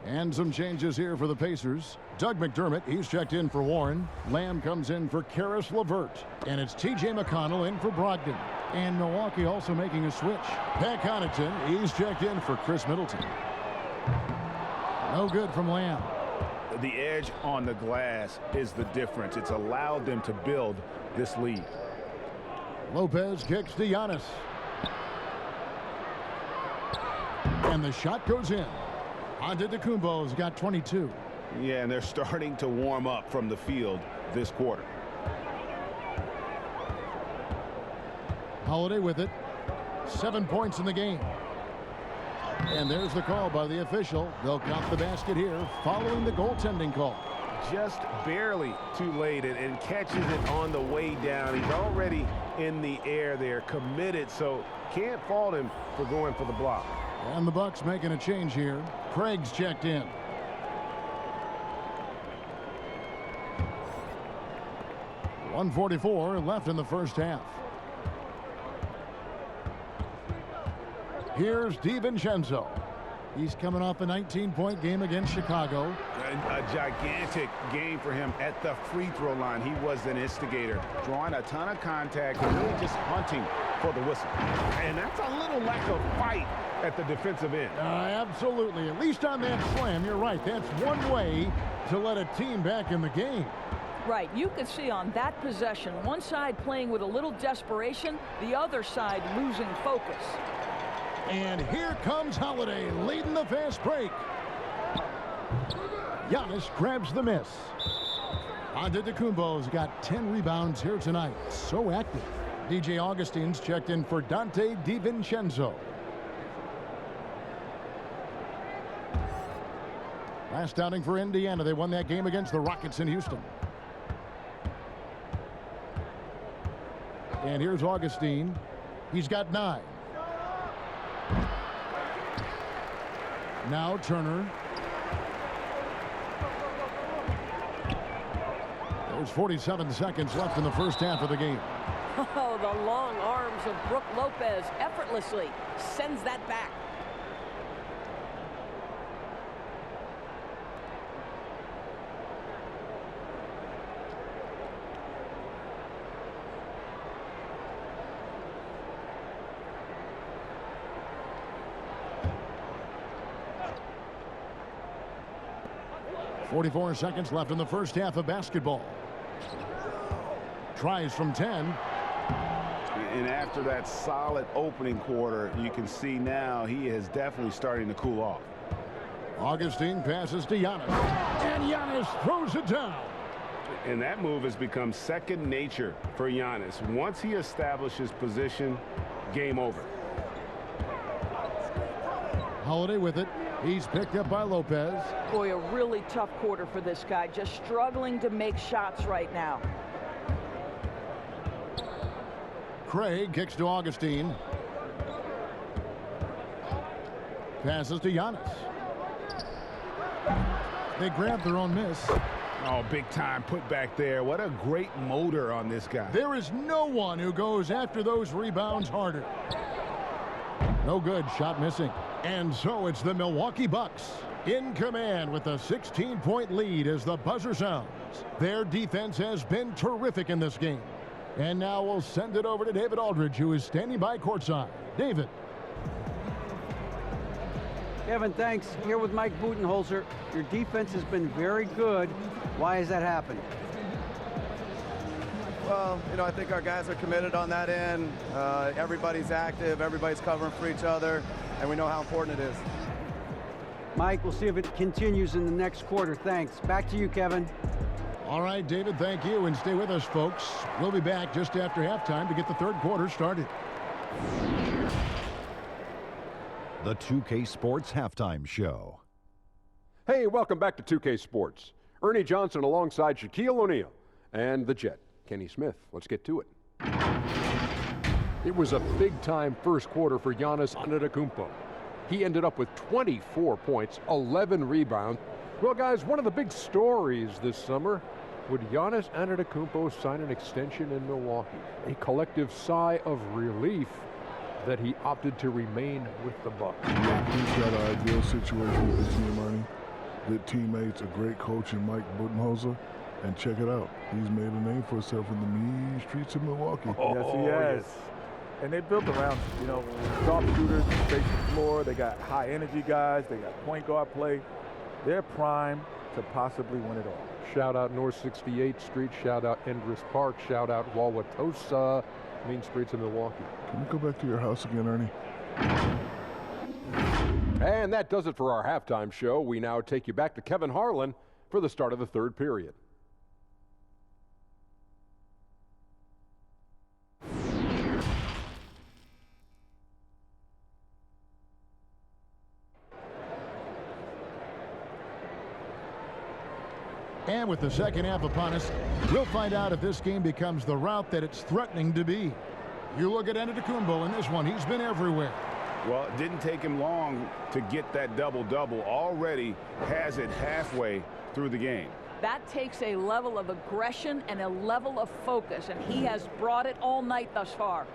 And some changes here for the Pacers. Doug McDermott, he's checked in for Warren. Lamb comes in for Karis LeVert. And it's T.J. McConnell in for Brogdon. And Milwaukee also making a switch. Pat Connaughton, he's checked in for Chris Middleton. No good from Lamb. The edge on the glass is the difference. It's allowed them to build this lead. Lopez kicks to Giannis. And the shot goes in. Antetokounmpo's got 22. Yeah, and they're starting to warm up from the field this quarter. Holiday with it. 7 points in the game. And there's the call by the official. They'll count the basket here following the goaltending call. Just barely too late and catches it on the way down. He's already in the air there, committed, so can't fault him for going for the block. And the Bucks making a change here. Craig's checked in. .144 left in the first half. Here's DiVincenzo. He's coming off a 19-point game against Chicago. A gigantic game for him at the free throw line. He was an instigator, drawing a ton of contact and really just hunting for the whistle. And that's a little lack of fight at the defensive end. Absolutely. At least on that slam, you're right. That's one way to let a team back in the game. Right. You can see on that possession, one side playing with a little desperation, the other side losing focus. And here comes Holiday leading the fast break. Giannis grabs the miss. Antetokounmpo's got 10 rebounds here tonight. So active. DJ Augustine's checked in for Dante DiVincenzo. Last outing for Indiana. They won that game against the Rockets in Houston. And here's Augustine. He's got 9. Now Turner. There's 47 seconds left in the first half of the game. Oh, the long arms of Brook Lopez effortlessly sends that back. .44 seconds left in the first half of basketball. Tries from 10. And after that solid opening quarter, you can see now he is definitely starting to cool off. Augustine passes to Giannis. And Giannis throws it down. And that move has become second nature for Giannis. Once he establishes position, game over. Holiday with it. He's picked up by Lopez. Boy, a really tough quarter for this guy. Just struggling to make shots right now. Craig kicks to Augustine. Passes to Giannis. They grab their own miss. Oh, big time put back there. What a great motor on this guy. There is no one who goes after those rebounds harder. No good. Shot missing. And so it's the Milwaukee Bucks in command with a 16-point lead as the buzzer sounds. Their defense has been terrific in this game. And now we'll send it over to David Aldridge, who is standing by courtside. David. Kevin, thanks. Here with Mike Budenholzer. Your defense has been very good. Why has that happened? Well, you know, I think our guys are committed on that end. Everybody's active. Everybody's covering for each other. And we know how important it is. Mike, we'll see if it continues in the next quarter. Thanks. Back to you, Kevin. All right, David, thank you. And stay with us, folks. We'll be back just after halftime to get the third quarter started. The 2K Sports Halftime Show. Hey, welcome back to 2K Sports. Ernie Johnson alongside Shaquille O'Neal and the Jet, Kenny Smith. Let's get to it. It was a big-time first quarter for Giannis Antetokounmpo. He ended up with 24 points, 11 rebounds. Well, guys, one of the big stories this summer, would Giannis Antetokounmpo sign an extension in Milwaukee? A collective sigh of relief that he opted to remain with the Bucks. Yeah, he's got an ideal situation with the team, Ernie. Good teammates, a great coach in Mike Budenholzer. And check it out. He's made a name for himself in the mean streets of Milwaukee. Yes, he has. Yes. And they built around, you know, sharp shooters, space the floor. They got high energy guys. They got point guard play. They're primed to possibly win it all. Shout out North 68th Street. Shout out Endress Park. Shout out Wauwatosa, mean streets of Milwaukee. Can you go back to your house again, Ernie? And that does it for our halftime show. We now take you back to Kevin Harlan for the start of the third period. And with the second half upon us, we'll find out if this game becomes the route that it's threatening to be. You look at Antetokounmpo in this one. He's been everywhere. Well, it didn't take him long to get that double-double. Already has it halfway through the game. That takes a level of aggression and a level of focus, and he has brought it all night thus far.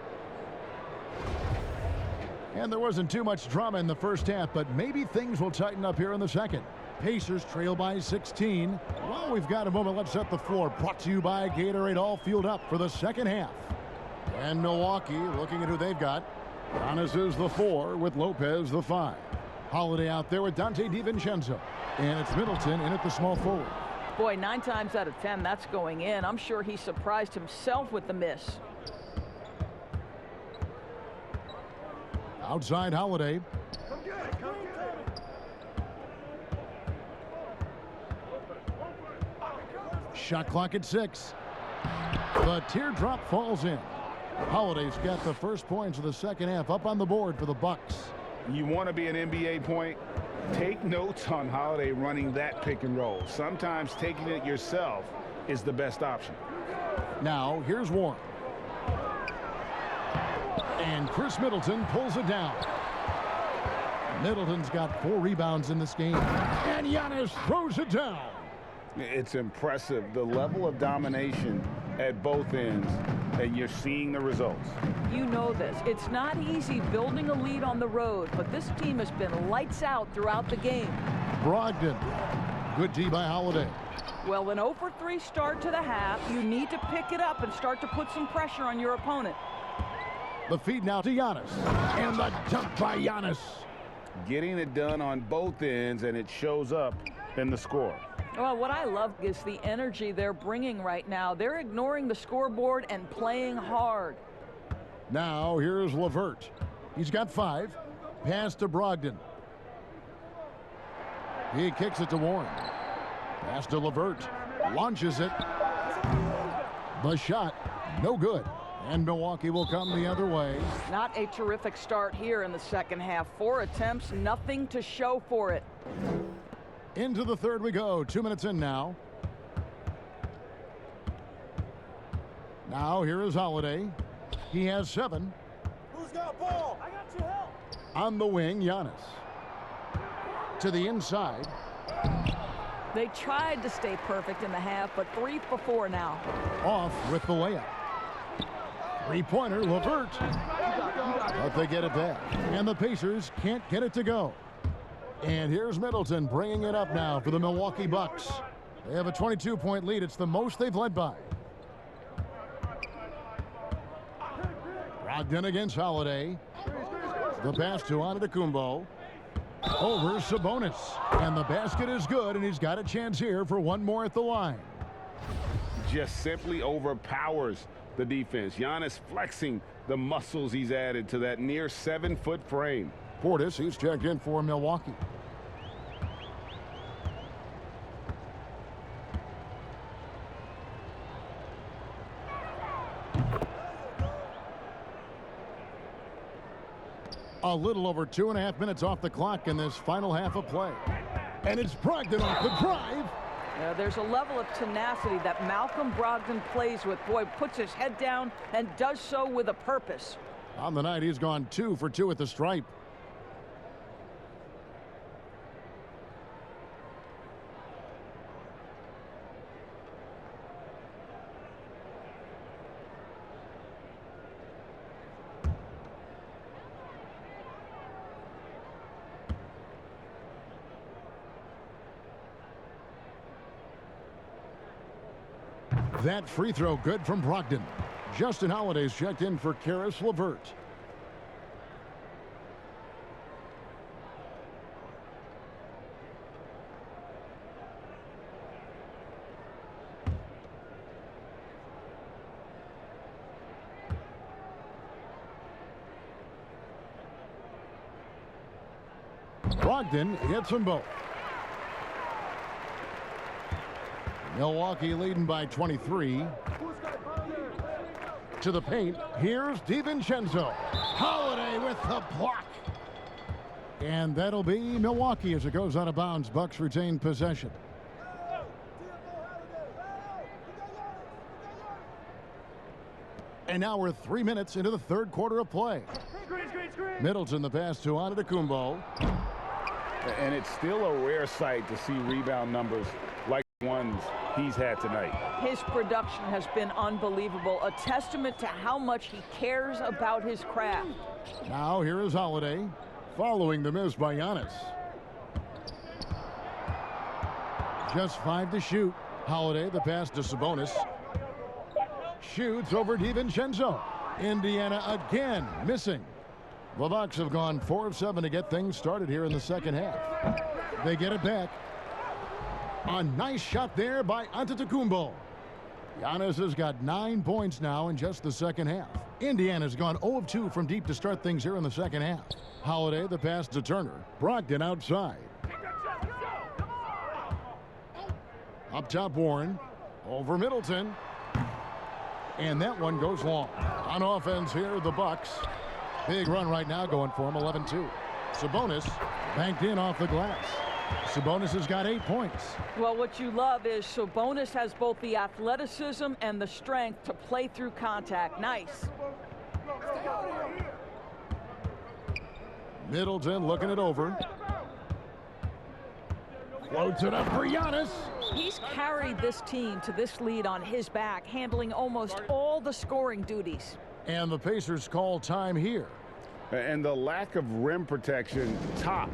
And there wasn't too much drama in the first half, but maybe things will tighten up here in the second. Pacers trail by 16. Well, we've got a moment. Let's set the floor. Brought to you by Gatorade, all fueled up for the second half. And Milwaukee looking at who they've got. Giannis is the 4 with Lopez the 5. Holiday out there with Dante DiVincenzo. And it's Middleton in at the small forward. Boy, 9 times out of 10, that's going in. I'm sure he surprised himself with the miss. Outside Holiday. Shot clock at 6. The teardrop falls in. Holiday's got the first points of the second half up on the board for the Bucks. You want to be an NBA point? Take notes on Holiday running that pick and roll. Sometimes taking it yourself is the best option. Now, here's Warren. And Chris Middleton pulls it down. Middleton's got 4 rebounds in this game. And Giannis throws it down. It's impressive, the level of domination at both ends, and you're seeing the results. You know this. It's not easy building a lead on the road, but this team has been lights out throughout the game. Brogdon. Good D by Holiday. Well, an 0-for-3 start to the half. You need to pick it up and start to put some pressure on your opponent. The feed now to Giannis. And the dunk by Giannis. Getting it done on both ends, and it shows up in the score. Well, what I love is the energy they're bringing right now. They're ignoring the scoreboard and playing hard. Now, here's LeVert. He's got 5. Pass to Brogdon. He kicks it to Warren. Pass to LeVert. Launches it. The shot, no good. And Milwaukee will come the other way. Not a terrific start here in the second half. 4 attempts, nothing to show for it. Into the third we go. 2 minutes in now. Now here is Holiday. He has 7. Who's got ball? I got your help. On the wing, Giannis. To the inside. They tried to stay perfect in the half, but 3 for 4 now. Off with the layup. Three-pointer, LeVert. But they get it back. And the Pacers can't get it to go. And here's Middleton bringing it up now for the Milwaukee Bucks. They have a 22-point lead. It's the most they've led by. Brogdon against Holiday. The pass to Antetokounmpo. Over Sabonis. And the basket is good, and he's got a chance here for one more at the line. Just simply overpowers the defense. Giannis flexing the muscles he's added to that near 7-foot frame. Portis, he's checked in for Milwaukee. A little over 2.5 minutes off the clock in this final half of play. And it's Brogdon off the drive. There's a level of tenacity that Malcolm Brogdon plays with. Boy, puts his head down and does so with a purpose. On the night, he's gone 2 for 2 at the stripe. That free throw good from Brogdon. Justin Holiday's checked in for Karis LeVert. Brogdon hits them both. Milwaukee leading by 23. To the paint. Here's DiVincenzo. Holiday with the block. And that'll be Milwaukee as it goes out of bounds. Bucks retain possession. And now we're 3 minutes into the third quarter of play. Middleton the pass to Antetokounmpo. And it's still a rare sight to see rebound numbers like ones he's had tonight. His production has been unbelievable, a testament to how much he cares about his craft. Now here is Holiday following the miss by Giannis. Just 5 to shoot. Holiday the pass to Sabonis. Shoots over DiVincenzo. Indiana again missing. The Bucks have gone 4 of 7 to get things started here in the second half. They get it back. A nice shot there by Antetokounmpo. Giannis has got 9 points now in just the second half. Indiana's gone 0 of 2 from deep to start things here in the second half. Holiday the pass to Turner. Brogdon outside. Up top Warren. Over Middleton. And that one goes long. On offense here, the Bucks. Big run right now going for him, 11-2. Sabonis banked in off the glass. Sabonis has got 8 points. Well, what you love is Sabonis has both the athleticism and the strength to play through contact. Nice. Middleton looking it over. Floats it up for Giannis. He's carried this team to this lead on his back, handling almost all the scoring duties. And the Pacers call time here. And the lack of rim protection, top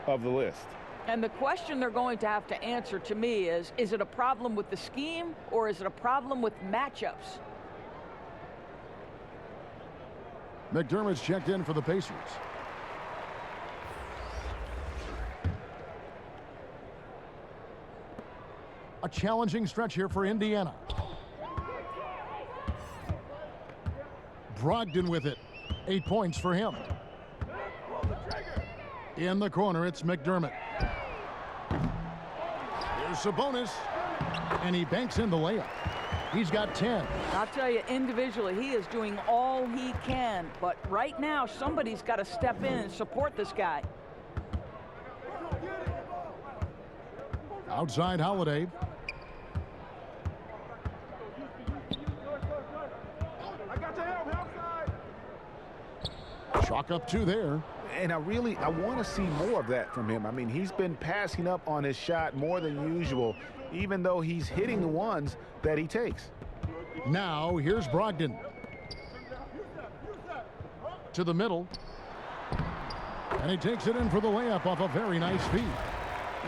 of the list. And the question they're going to have to answer to me is it a problem with the scheme or is it a problem with matchups? McDermott's checked in for the Pacers. A challenging stretch here for Indiana. Brogdon with it. 8 points for him. In the corner, it's McDermott. Here's Sabonis. And he banks in the layup. He's got 10. I'll tell you, individually, he is doing all he can. But right now, somebody's got to step in and support this guy. Outside Holiday. Chalk up 2 there. And I want to see more of that from him. I mean, he's been passing up on his shot more than usual, even though he's hitting the ones that he takes. Now, here's Brogdon. To the middle. And he takes it in for the layup off a very nice feed.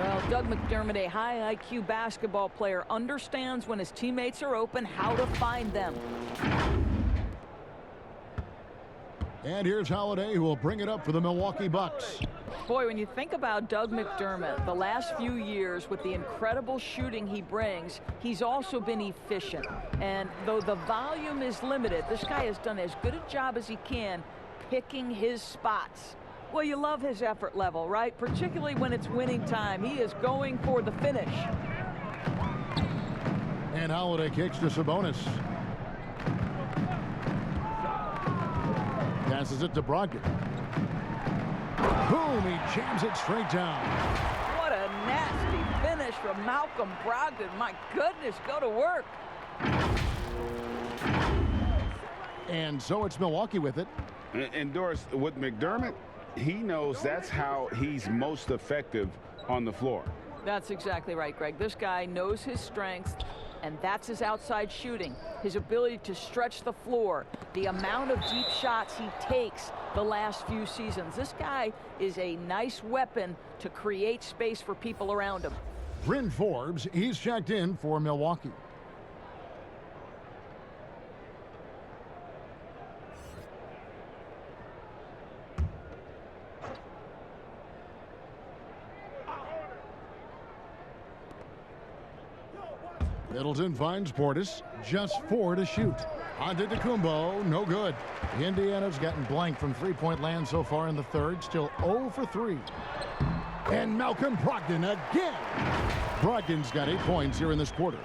Well, Doug McDermott, a high IQ basketball player, understands when his teammates are open how to find them. And here's Holiday, who will bring it up for the Milwaukee Bucks. Boy, when you think about Doug McDermott, the last few years with the incredible shooting he brings, he's also been efficient. And though the volume is limited, this guy has done as good a job as he can picking his spots. Well, you love his effort level, right? Particularly when it's winning time. He is going for the finish. And Holiday kicks to Sabonis. Passes it to Brogdon. Boom, he jams it straight down. What a nasty finish from Malcolm Brogdon. My goodness, go to work. And so it's Milwaukee with it. And Doris, with McDermott, he knows that's how he's most effective on the floor. That's exactly right, Greg. This guy knows his strengths, and that's his outside shooting, his ability to stretch the floor, the amount of deep shots he takes the last few seasons. This guy is a nice weapon to create space for people around him. Bryn Forbes, he's checked in for Milwaukee. Middleton finds Portis, just 4 to shoot. Antetokounmpo, no good. Indiana's gotten blank from three-point land so far in the third, still 0 for 3. And Malcolm Brogdon again. Brogdon's got 8 points here in this quarter.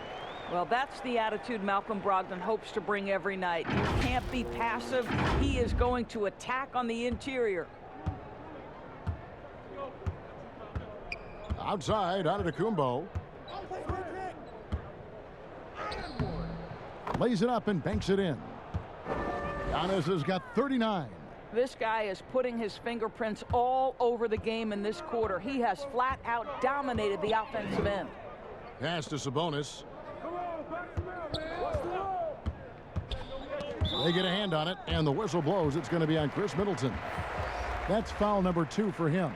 Well, that's the attitude Malcolm Brogdon hopes to bring every night. You can't be passive. He is going to attack on the interior. Outside, Antetokounmpo. Lays it up and banks it in. Giannis has got 39. This guy is putting his fingerprints all over the game in this quarter. He has flat out dominated the offensive end. Pass to Sabonis. They get a hand on it, and the whistle blows. It's going to be on Chris Middleton. That's foul number 2 for him.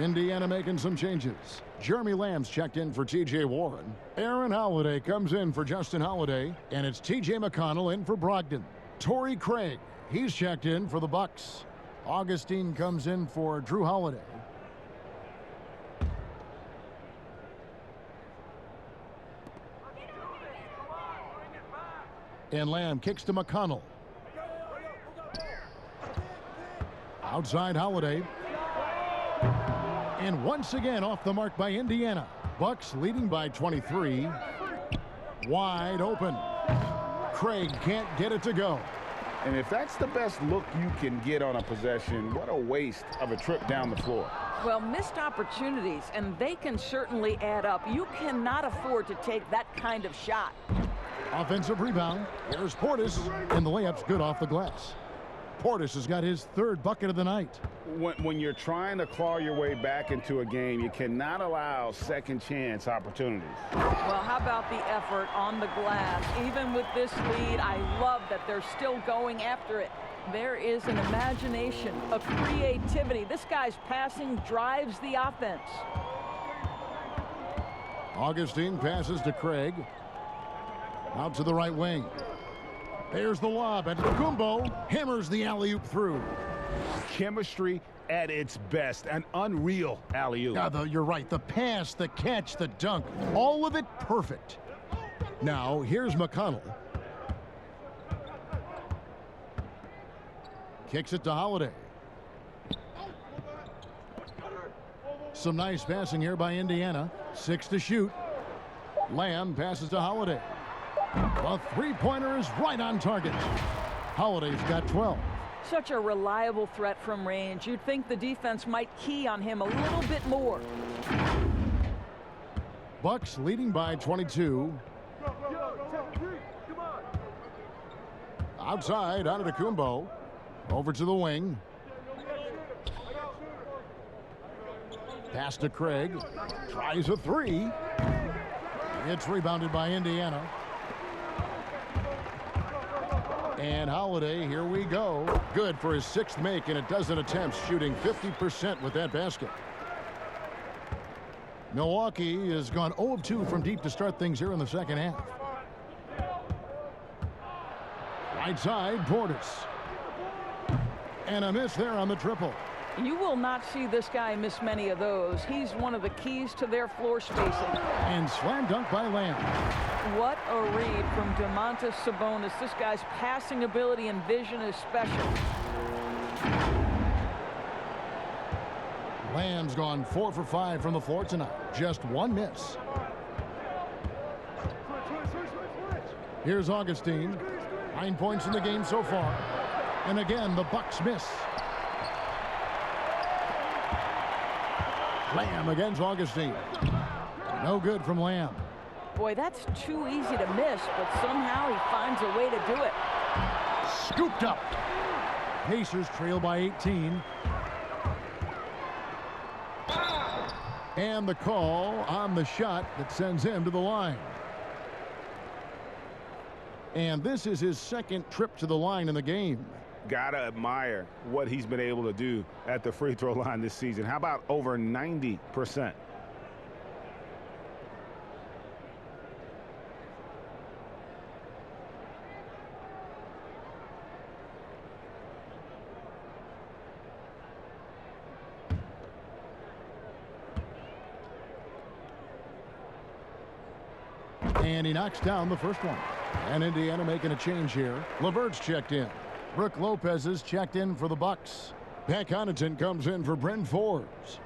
Indiana making some changes. Jeremy Lamb's checked in for T.J. Warren. Aaron Holiday comes in for Justin Holiday, and it's T.J. McConnell in for Brogdon. Torrey Craig, he's checked in for the Bucks. Augustine comes in for Drew Holiday. And Lamb kicks to McConnell. Outside Holiday. And once again off the mark by Indiana. Bucks leading by 23. Wide open. Craig can't get it to go. And if that's the best look you can get on a possession, what a waste of a trip down the floor. Well, missed opportunities, and they can certainly add up. You cannot afford to take that kind of shot. Offensive rebound. Here's Portis, and the layup's good off the glass. Portis has got his 3rd bucket of the night. When you're trying to claw your way back into a game, you cannot allow second chance opportunities. Well, how about the effort on the glass? Even with this lead, I love that they're still going after it. There is an imagination, a creativity. This guy's passing drives the offense. Augustine passes to Craig. Out to the right wing. There's the lob, and Antetokounmpo hammers the alley-oop through. Chemistry at its best. An unreal alley-oop. Yeah, you're right. The pass, the catch, the dunk, all of it perfect. Now, here's McConnell. Kicks it to Holiday. Some nice passing here by Indiana. 6 to shoot. Lamb passes to Holiday. The three-pointer is right on target. Holiday's got 12. Such a reliable threat from range. You'd think the defense might key on him a little bit more. Bucks leading by 22. Outside, Antetokounmpo. Over to the wing. Pass to Craig. Tries a three. It's rebounded by Indiana. And Holiday, here we go. Good for his 6th make in a dozen attempts, shooting 50% with that basket. Milwaukee has gone 0 of 2 from deep to start things here in the second half. Right side, Portis. And a miss there on the triple. You will not see this guy miss many of those. He's one of the keys to their floor spacing. And slam dunk by Lamb. What a read from Domantas Sabonis. This guy's passing ability and vision is special. Lamb's gone 4 for 5 from the floor tonight. Just 1 miss. Here's Augustine. 9 points in the game so far. And again, the Bucks miss. Lamb against Augustine. No good from Lamb. Boy, that's too easy to miss, but somehow he finds a way to do it. Scooped up. Pacers trail by 18. And the call on the shot that sends him to the line. And this is his 2nd trip to the line in the game. Gotta admire what he's been able to do at the free throw line this season. How about over 90%? And he knocks down the first one. And Indiana making a change here. LeVert's checked in. Brook Lopez is checked in for the Bucks. Pat Connaughton comes in for Bryn Forbes.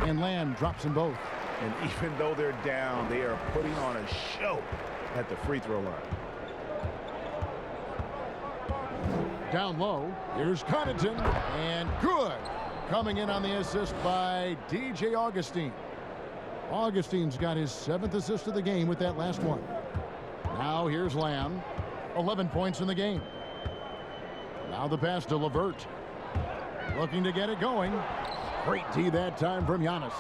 And Lamb drops them both. And even though they're down, they are putting on a show at the free throw line. Down low, here's Connaughton, and good. Coming in on the assist by DJ Augustine. Augustine's got his 7th assist of the game with that last one. Now here's Lamb, 11 points in the game. Now the pass to LeVert. Looking to get it going. Great D that time from Giannis.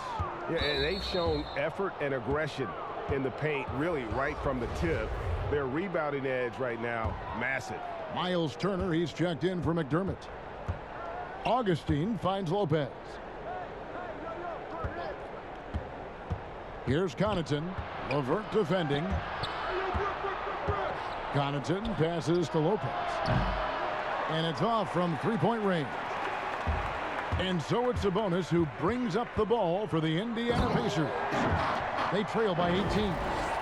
Yeah, and they've shown effort and aggression in the paint, really right from the tip. Their rebounding edge right now, massive. Miles Turner, he's checked in for McDermott. Augustine finds Lopez. Here's Connaughton. LeVert defending. Connaughton passes to Lopez. And it's off from three-point range. And so it's Sabonis who brings up the ball for the Indiana Pacers. They trail by 18.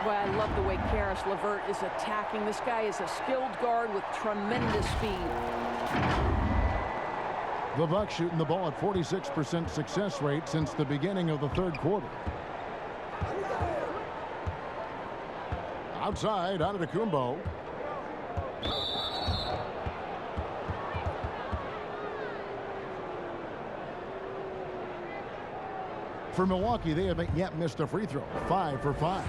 Well, I love the way Karis LeVert is attacking. This guy is a skilled guard with tremendous speed. The Bucks shooting the ball at 46% success rate since the beginning of the 3rd quarter. Outside, Antetokounmpo. For Milwaukee, they haven't yet missed a free throw. 5 for 5.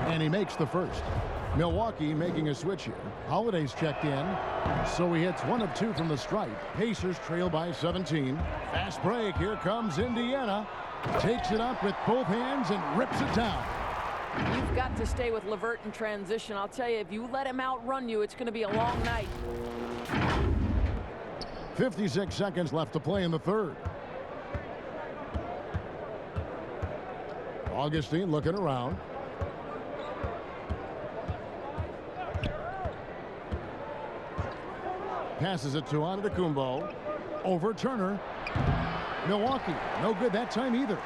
And he makes the first. Milwaukee making a switch here. Holiday's checked in, so he hits 1 of 2 from the stripe. Pacers trail by 17. Fast break. Here comes Indiana. Takes it up with both hands and rips it down. You've got to stay with LeVert in transition. I'll tell you, if you let him outrun you, it's going to be a long night. 56 seconds left to play in the 3rd. Augustine looking around. Passes it to Antetokounmpo. Over Turner. Milwaukee, no good that time either.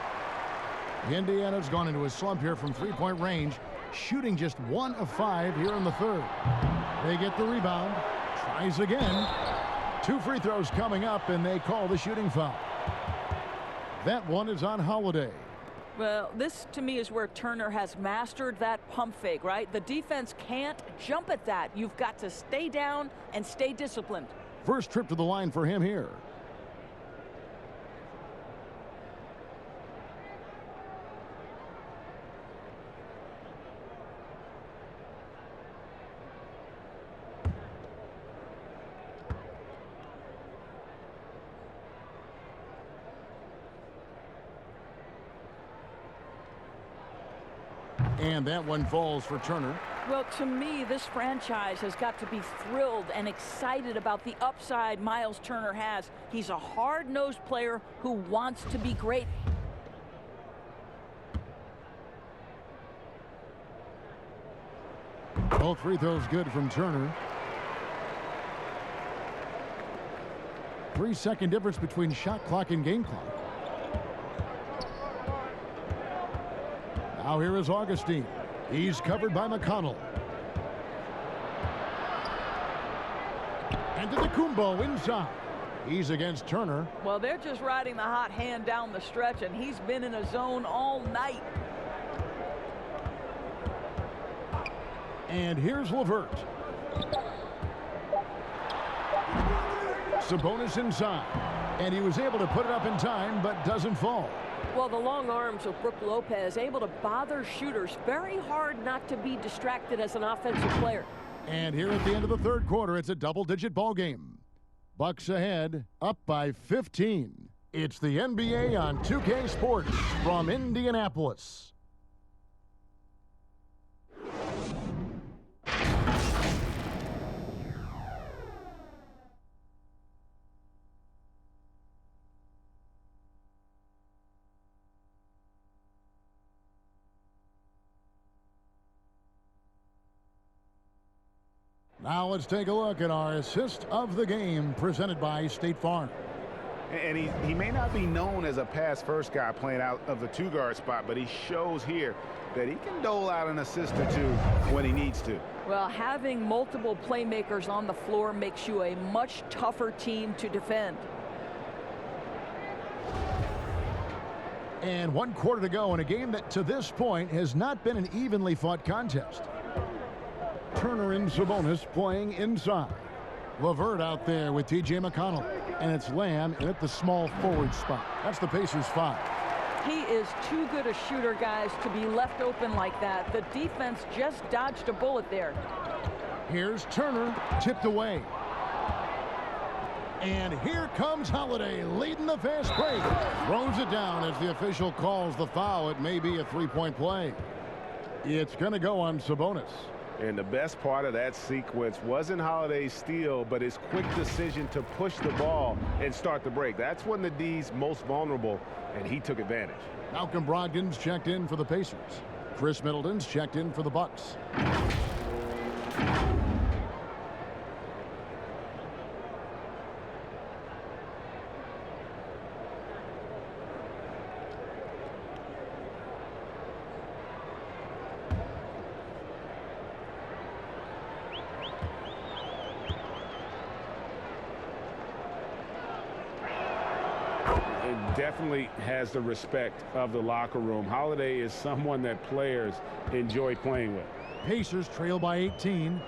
Indiana's gone into a slump here from three-point range, shooting just 1 of 5 here in the third. They get the rebound. Tries again. 2 free throws coming up, and they call the shooting foul. That one is on Holiday. Well, this to me is where Turner has mastered that pump fake, right? The defense can't jump at that. You've got to stay down and stay disciplined. First trip to the line for him here. And that one falls for Turner. Well, to me, this franchise has got to be thrilled and excited about the upside Myles Turner has. He's a hard-nosed player who wants to be great. Both free throws good from Turner. 3-second difference between shot clock and game clock. Now here is Augustine. He's covered by McConnell. And to the Kumbo inside. He's against Turner. Well, they're just riding the hot hand down the stretch, and he's been in a zone all night. And here's LeVert. Sabonis inside. And he was able to put it up in time, but doesn't fall. Well, the long arms of Brook Lopez able to bother shooters. Very hard not to be distracted as an offensive player. And here at the end of the third quarter, it's a double-digit ball game. Bucks ahead, up by 15. It's the NBA on 2K Sports from Indianapolis. Now let's take a look at our assist of the game presented by State Farm. And he may not be known as a pass-first guy playing out of the two-guard spot, but he shows here that he can dole out an assist or two when he needs to. Well, having multiple playmakers on the floor makes you a much tougher team to defend. And 1 quarter to go in a game that to this point has not been an evenly fought contest. Turner and Sabonis playing inside. LeVert out there with T.J. McConnell. And it's Lamb in at the small forward spot. That's the Pacers 5. He is too good a shooter, guys, to be left open like that. The defense just dodged a bullet there. Here's Turner, tipped away. And here comes Holiday leading the fast break. Throws it down as the official calls the foul. It may be a three-point play. It's going to go on Sabonis. And the best part of that sequence wasn't Holiday's steal, but his quick decision to push the ball and start the break. That's when the D's most vulnerable, and he took advantage. Malcolm Brogdon's checked in for the Pacers. Chris Middleton's checked in for the Bucks. Definitely has the respect of the locker room. Holiday is someone that players enjoy playing with. Pacers trail by 18.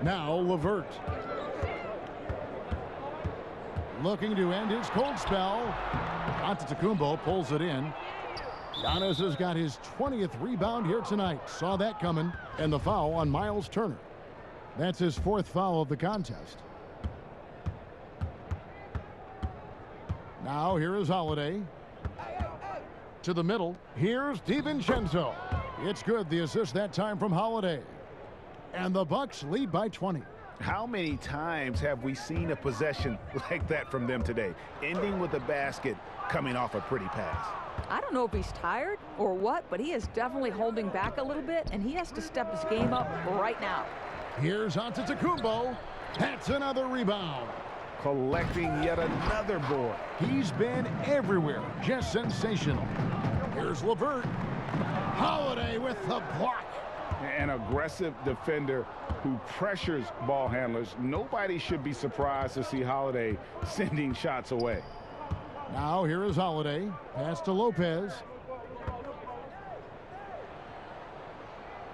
Now LeVert. Looking to end his cold spell. Antetokounmpo pulls it in. Giannis has got his 20th rebound here tonight. Saw that coming. And the foul on Myles Turner. That's his 4th foul of the contest. Now here is Holiday. To the middle. Here's DiVincenzo. It's good. The assist that time from Holiday. And the Bucks lead by 20. How many times have we seen a possession like that from them today? Ending with a basket, coming off a pretty pass. I don't know if he's tired or what, but he is definitely holding back a little bit, and he has to step his game up right now. Here's Antetokounmpo. That's another rebound. Collecting yet another board. He's been everywhere. Just sensational. Here's LeVert. Holiday with the block. An aggressive defender who pressures ball handlers. Nobody should be surprised to see Holiday sending shots away. Now here is Holiday. Pass to Lopez.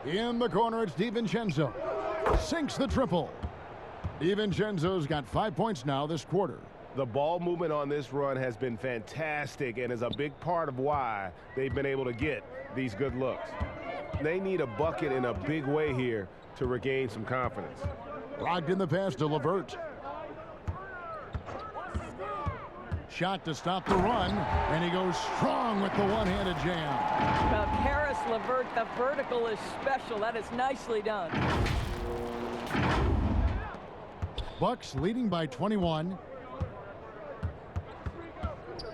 In the corner, it's DiVincenzo. Sinks the triple. DiVincenzo's got 5 points now this quarter. The ball movement on this run has been fantastic and is a big part of why they've been able to get these good looks. They need a bucket in a big way here to regain some confidence. Brogdon the pass to LeVert. Shot to stop the run, and he goes strong with the one-handed jam. Well, Karis LeVert, the vertical is special. That is nicely done. Bucks leading by 21.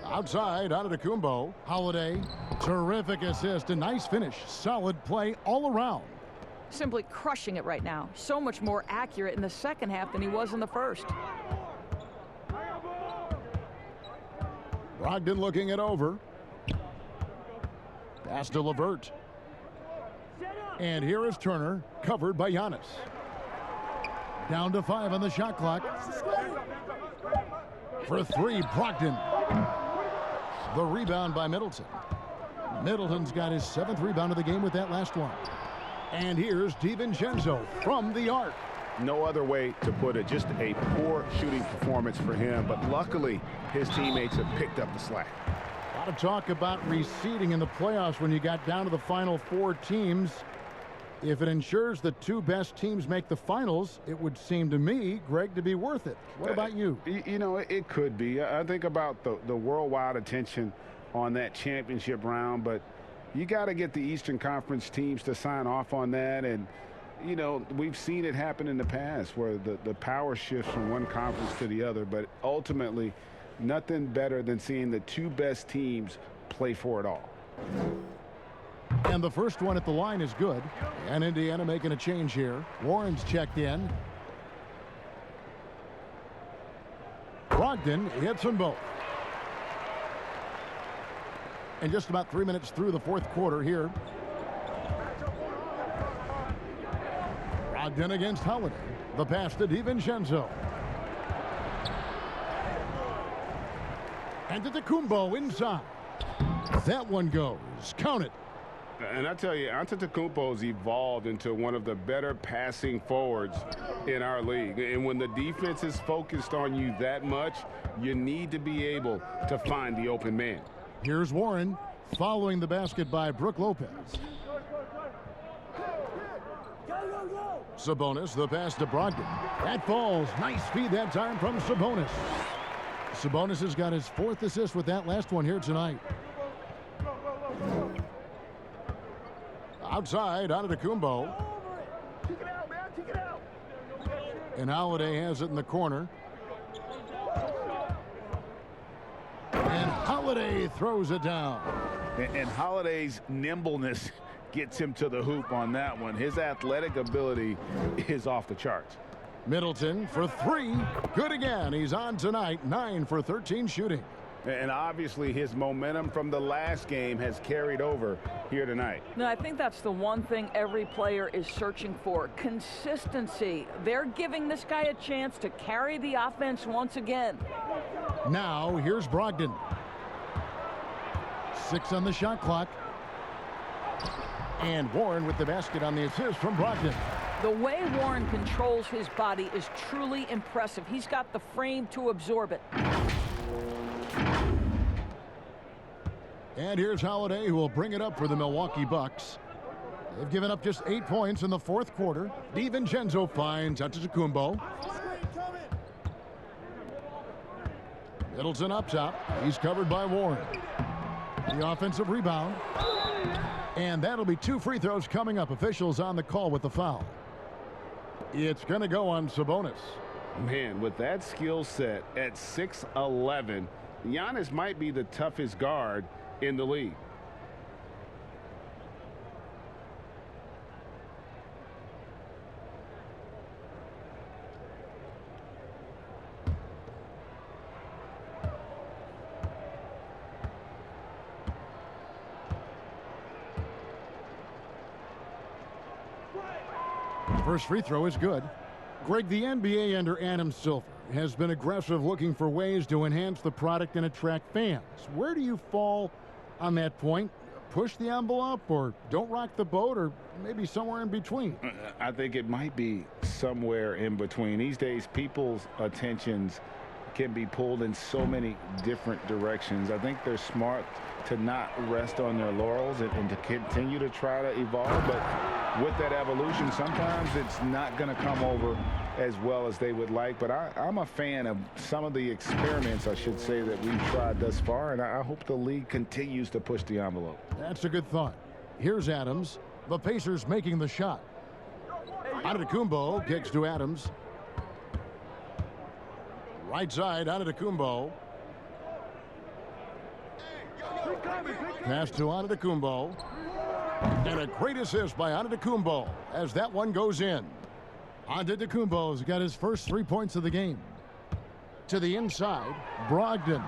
Outside, Antetokounmpo. Holiday, terrific assist, a nice finish. Solid play all around. Simply crushing it right now. So much more accurate in the second half than he was in the first. Brogdon looking it over. Pass to LeVert. And here is Turner, covered by Giannis. Down to 5 on the shot clock. For 3, Brogdon. The rebound by Middleton. Middleton's got his 7th rebound of the game with that last one. And here's DiVincenzo from the arc. No other way to put it. Just a poor shooting performance for him. But luckily, his teammates have picked up the slack. A lot of talk about receding in the playoffs when you got down to the final 4 teams. If it ensures the 2 best teams make the finals, it would seem to me, Greg, to be worth it. What about you? You know, it could be. I think about the worldwide attention on that championship round, but you got to get the Eastern Conference teams to sign off on that. And, you know, we've seen it happen in the past where the power shifts from one conference to the other, but ultimately nothing better than seeing the 2 best teams play for it all. And the first one at the line is good. And Indiana making a change here. Warren's checked in. Brogdon hits them both. And just about 3 minutes through the 4th quarter here. Brogdon against Holiday. The pass to DiVincenzo. And Antetokounmpo inside. That one goes. Count it. And I tell you, Antetokounmpo's evolved into one of the better passing forwards in our league. And when the defense is focused on you that much, you need to be able to find the open man. Here's Warren following the basket by Brook Lopez. Sabonis, the pass to Brogdon. That falls. Nice feed that time from Sabonis. Sabonis has got his 4th assist with that last one here tonight. Outside, Antetokounmpo. And Holiday has it in the corner. And Holiday throws it down. And Holiday's nimbleness gets him to the hoop on that one. His athletic ability is off the charts. Middleton for 3. Good again. He's on tonight. 9 for 13 shooting. And obviously his momentum from the last game has carried over here tonight. No, I think that's the one thing every player is searching for. Consistency. They're giving this guy a chance to carry the offense once again. Now here's Brogdon. 6 on the shot clock. And Warren with the basket on the assist from Brogdon. The way Warren controls his body is truly impressive. He's got the frame to absorb it. And here's Holiday, who will bring it up for the Milwaukee Bucks. They've given up just 8 points in the 4th quarter. DiVincenzo finds Antetokounmpo. Middleton up top. He's covered by Warren. The offensive rebound. And that'll be 2 free throws coming up. Officials on the call with the foul. It's going to go on Sabonis. Man, with that skill set at 6'11", Giannis might be the toughest guard in the league. First free throw is good. Greg, the NBA under Adam Silver has been aggressive looking for ways to enhance the product and attract fans. Where do you fall on that point? Push the envelope or don't rock the boat, or maybe somewhere in between? I think it might be somewhere in between. These days, people's attentions can be pulled in so many different directions. I think they're smart to not rest on their laurels and to continue to try to evolve. But with that evolution, sometimes it's not going to come over as well as they would like. But I'm a fan of some of the experiments, I should say, that we've tried thus far, and I hope the league continues to push the envelope. That's a good thought. Here's Adams. The Pacers making the shot. Antetokounmpo kicks to Adams. Right side, Antetokounmpo. Pass to Antetokounmpo. And a great assist by Antetokounmpo as that one goes in. Antetokounmpo's got his first 3 points of the game. To the inside, Brogdon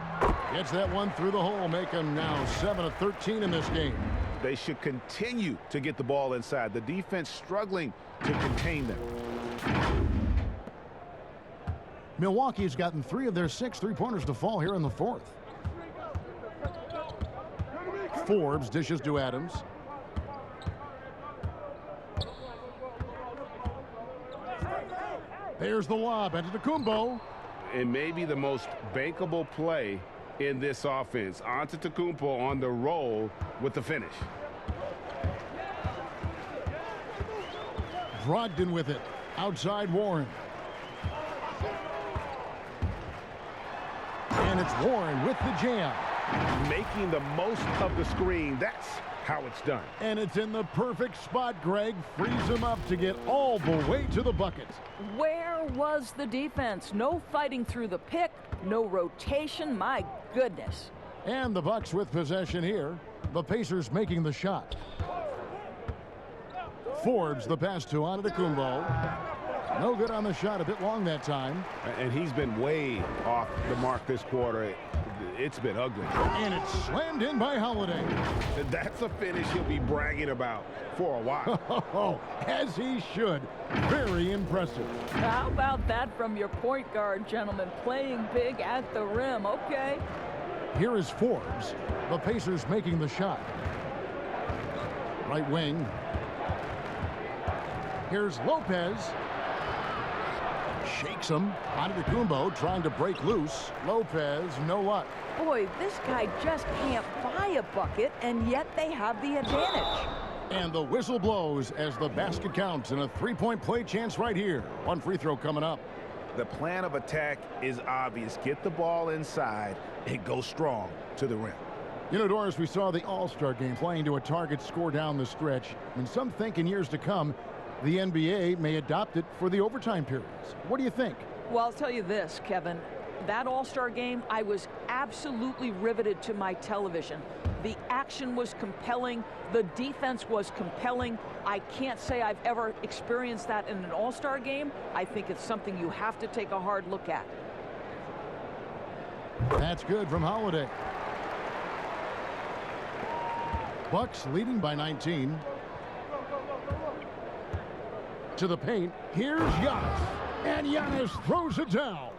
gets that one through the hole, make him now 7 of 13 in this game. They should continue to get the ball inside. The defense struggling to contain them. Milwaukee's gotten 3 of their 6 3-pointers to fall here in the fourth. Forbes dishes to Adams. There's the lob. Antetokounmpo. It may be the most bankable play in this offense. Antetokounmpo on the roll with the finish. Brogdon with it. Outside Warren. And it's Warren with the jam. Making the most of the screen. That's how it's done. And it's in the perfect spot, Greg. Frees him up to get all the way to the bucket. Where was the defense? No fighting through the pick, no rotation. My goodness. And the Bucks with possession here. The Pacers making the shot. Forbes the pass to Antetokounmpo. No good on the shot, a bit long that time. And he's been way off the mark this quarter. It's been ugly. And it's slammed in by Holiday. That's a finish he'll be bragging about for a while. As he should. Very impressive. How about that from your point guard, gentlemen? Playing big at the rim. Okay. Here is Forbes. The Pacers making the shot. Right wing. Here's Lopez. Shakes him. Antetokounmpo trying to break loose. Lopez, no luck. Boy, this guy just can't buy a bucket, and yet they have the advantage. And the whistle blows as the basket counts, and a 3-point play chance right here. One free throw coming up. The plan of attack is obvious. Get the ball inside and go strong to the rim. You know, Doris, we saw the All-Star game playing to a target score down the stretch, and some think in years to come the NBA may adopt it for the overtime periods. What do you think? Well, I'll tell you this, Kevin. That All-Star game, I was absolutely riveted to my television. The action was compelling. The defense was compelling. I can't say I've ever experienced that in an All-Star game. I think it's something you have to take a hard look at. That's good from Holiday. Bucks leading by 19. To the paint. Here's Giannis. And Giannis throws it down.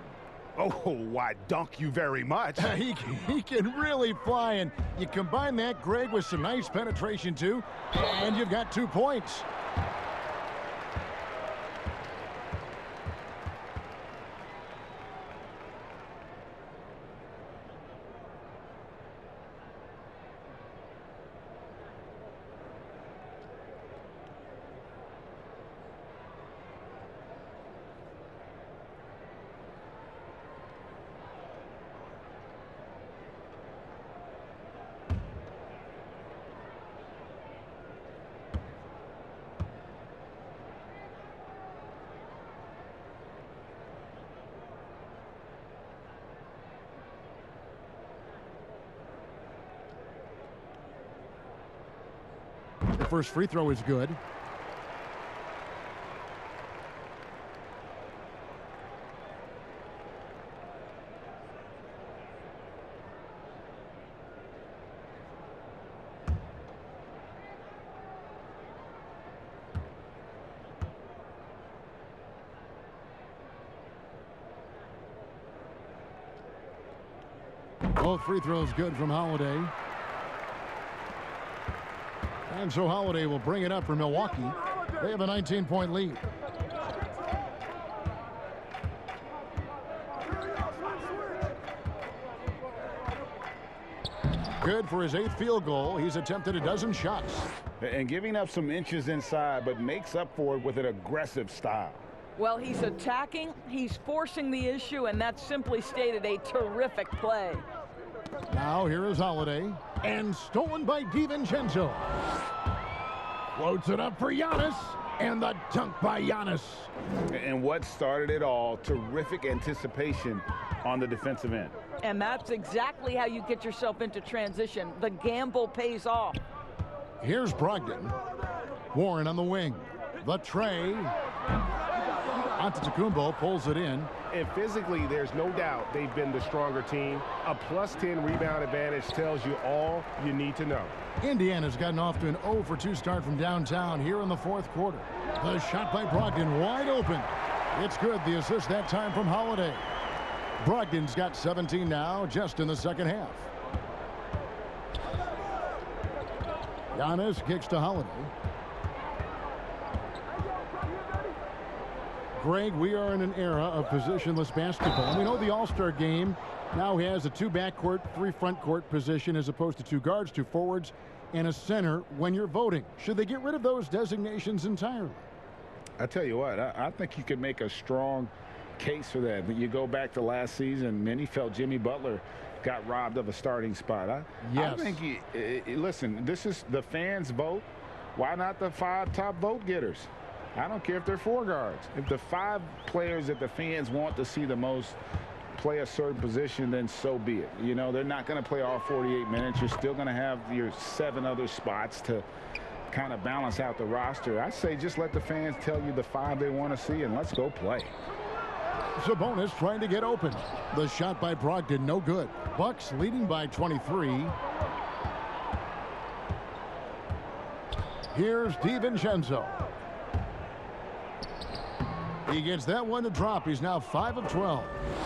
Oh, why, dunk you very much. He can really fly, and you combine that, Greg, with some nice penetration, too, and you've got 2 points. The first free throw is good. Both free throws good from Holiday. And so Holiday will bring it up for Milwaukee. They have a 19-point lead. Good for his 8th field goal. He's attempted a dozen shots. And giving up some inches inside, but makes up for it with an aggressive style. Well, he's attacking, he's forcing the issue, and that's simply stated a terrific play. Now here is Holiday, and stolen by DiVincenzo. Floats it up for Giannis, and the dunk by Giannis. And what started it all, terrific anticipation on the defensive end. And that's exactly how you get yourself into transition. The gamble pays off. Here's Brogdon. Warren on the wing. The tray. Antetokounmpo pulls it in. And physically, there's no doubt they've been the stronger team. A +10 rebound advantage tells you all you need to know. Indiana's gotten off to an 0-for-2 start from downtown here in the 4th quarter. The shot by Brogdon wide open. It's good. The assist that time from Holiday. Brogdon's got 17 now, just in the second half. Giannis kicks to Holiday. Greg, we are in an era of positionless basketball. And we know the All-Star game now has a 2 backcourt, 3 front court position as opposed to 2 guards, 2 forwards, and a center when you're voting. Should they get rid of those designations entirely? I tell you what, I think you could make a strong case for that. When you go back to last season, many felt Jimmy Butler got robbed of a starting spot. Yes. I think, listen, this is the fans' vote. Why not the 5 top vote getters? I don't care if they're 4 guards. If the 5 players that the fans want to see the most play a certain position, then so be it. You know, they're not going to play all 48 minutes. You're still going to have your 7 other spots to kind of balance out the roster. I say just let the fans tell you the 5 they want to see, and let's go play. Sabonis trying to get open. The shot by Brogdon, no good. Bucks leading by 23. Here's DiVincenzo. He gets that one to drop. He's now 5 of 12.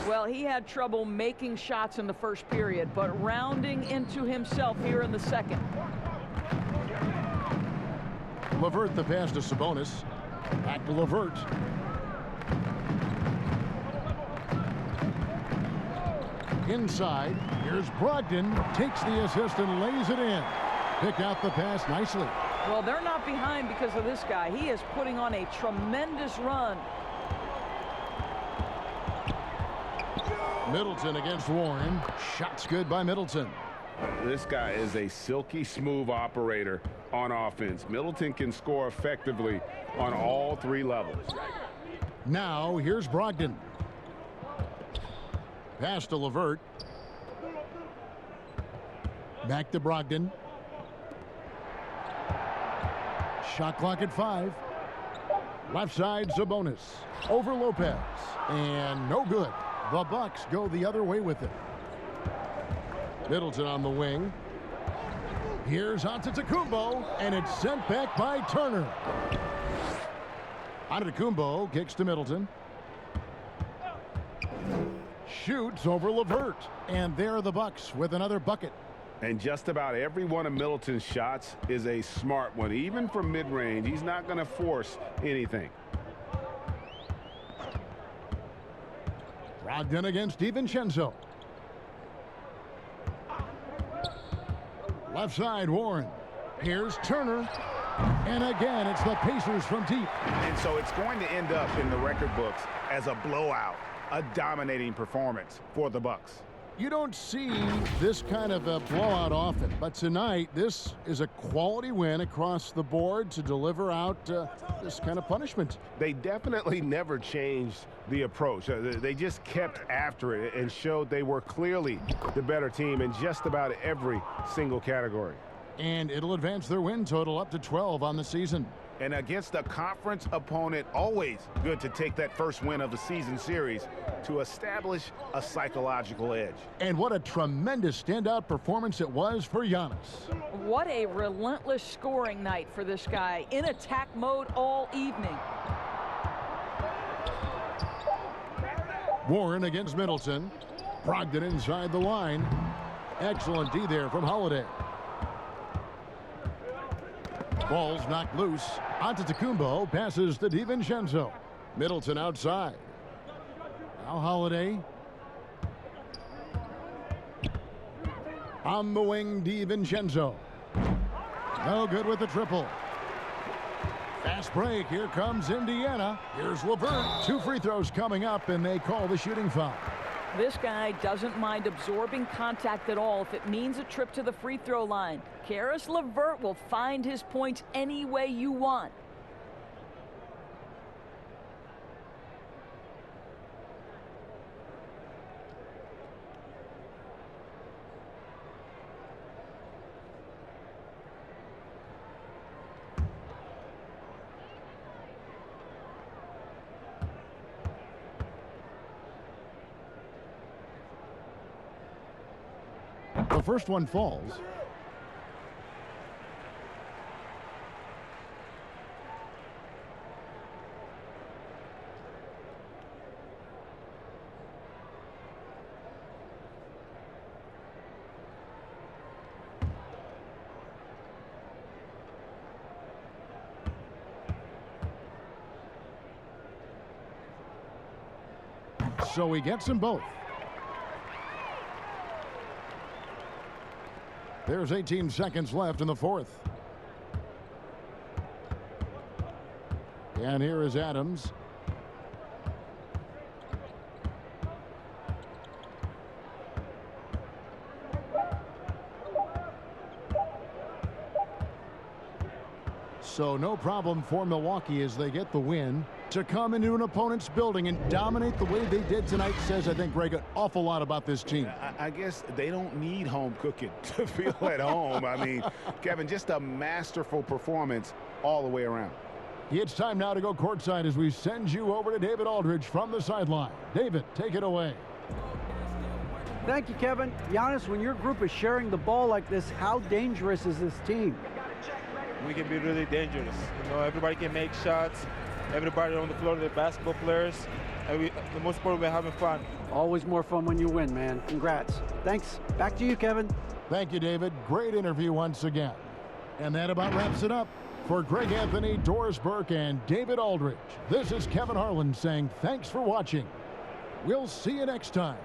Well, he had trouble making shots in the first period, but rounding into himself here in the second. LeVert the pass to Sabonis. Back to LeVert. Inside, here's Brogdon. Takes the assist and lays it in. Pick out the pass nicely. Well, they're not behind because of this guy. He is putting on a tremendous run. Middleton against Warren. Shots good by Middleton. This guy is a silky smooth operator on offense. Middleton can score effectively on all 3 levels. Now here's Brogdon. Pass to LeVert. Back to Brogdon. Shot clock at 5. Left side, Sabonis. Over Lopez. And no good. The Bucks go the other way with it. Middleton on the wing. Here's Antetokounmpo, and it's sent back by Turner. Antetokounmpo kicks to Middleton. Shoots over LeVert. And there are the Bucks with another bucket. And just about every one of Middleton's shots is a smart one. Even from mid-range, he's not going to force anything. Brogdon against DiVincenzo. Left side, Warren. Here's Turner. And again, it's the Pacers from deep. And so it's going to end up in the record books as a blowout, a dominating performance for the Bucks. You don't see this kind of a blowout often, but tonight this is a quality win across the board to deliver out this kind of punishment. They definitely never changed the approach. They just kept after it and showed they were clearly the better team in just about every single category. And it'll advance their win total up to 12 on the season. And against a conference opponent, always good to take that first win of the season series to establish a psychological edge. And what a tremendous standout performance it was for Giannis. What a relentless scoring night for this guy, in attack mode all evening. Warren against Middleton. Brogdon inside the line. Excellent D there from Holiday. Ball's knocked loose. Antetokounmpo passes to DiVincenzo. Middleton outside. Now Holiday. On the wing, DiVincenzo. No good with the triple. Fast break. Here comes Indiana. Here's LeVert. 2 free throws coming up, and they call the shooting foul. This guy doesn't mind absorbing contact at all if it means a trip to the free throw line. Karis LeVert will find his points any way you want. The first one falls. So he gets them both. There's 18 seconds left in the fourth. And here is Adams. So no problem for Milwaukee as they get the win. To come into an opponent's building and dominate the way they did tonight says, I think, Greg, an awful lot about this team. I guess they don't need home cooking to feel at home. I mean, Kevin, just a masterful performance all the way around. It's time now to go courtside as we send you over to David Aldridge from the sideline. David, take it away. Thank you, Kevin. Giannis, when your group is sharing the ball like this, how dangerous is this team? We can be really dangerous. You know, everybody can make shots. Everybody on the floor, they're basketball players. And the most important, we're having fun. Always more fun when you win, man. Congrats. Thanks. Back to you, Kevin. Thank you, David. Great interview once again. And that about wraps it up. For Greg Anthony, Doris Burke, and David Aldridge, this is Kevin Harlan saying thanks for watching. We'll see you next time.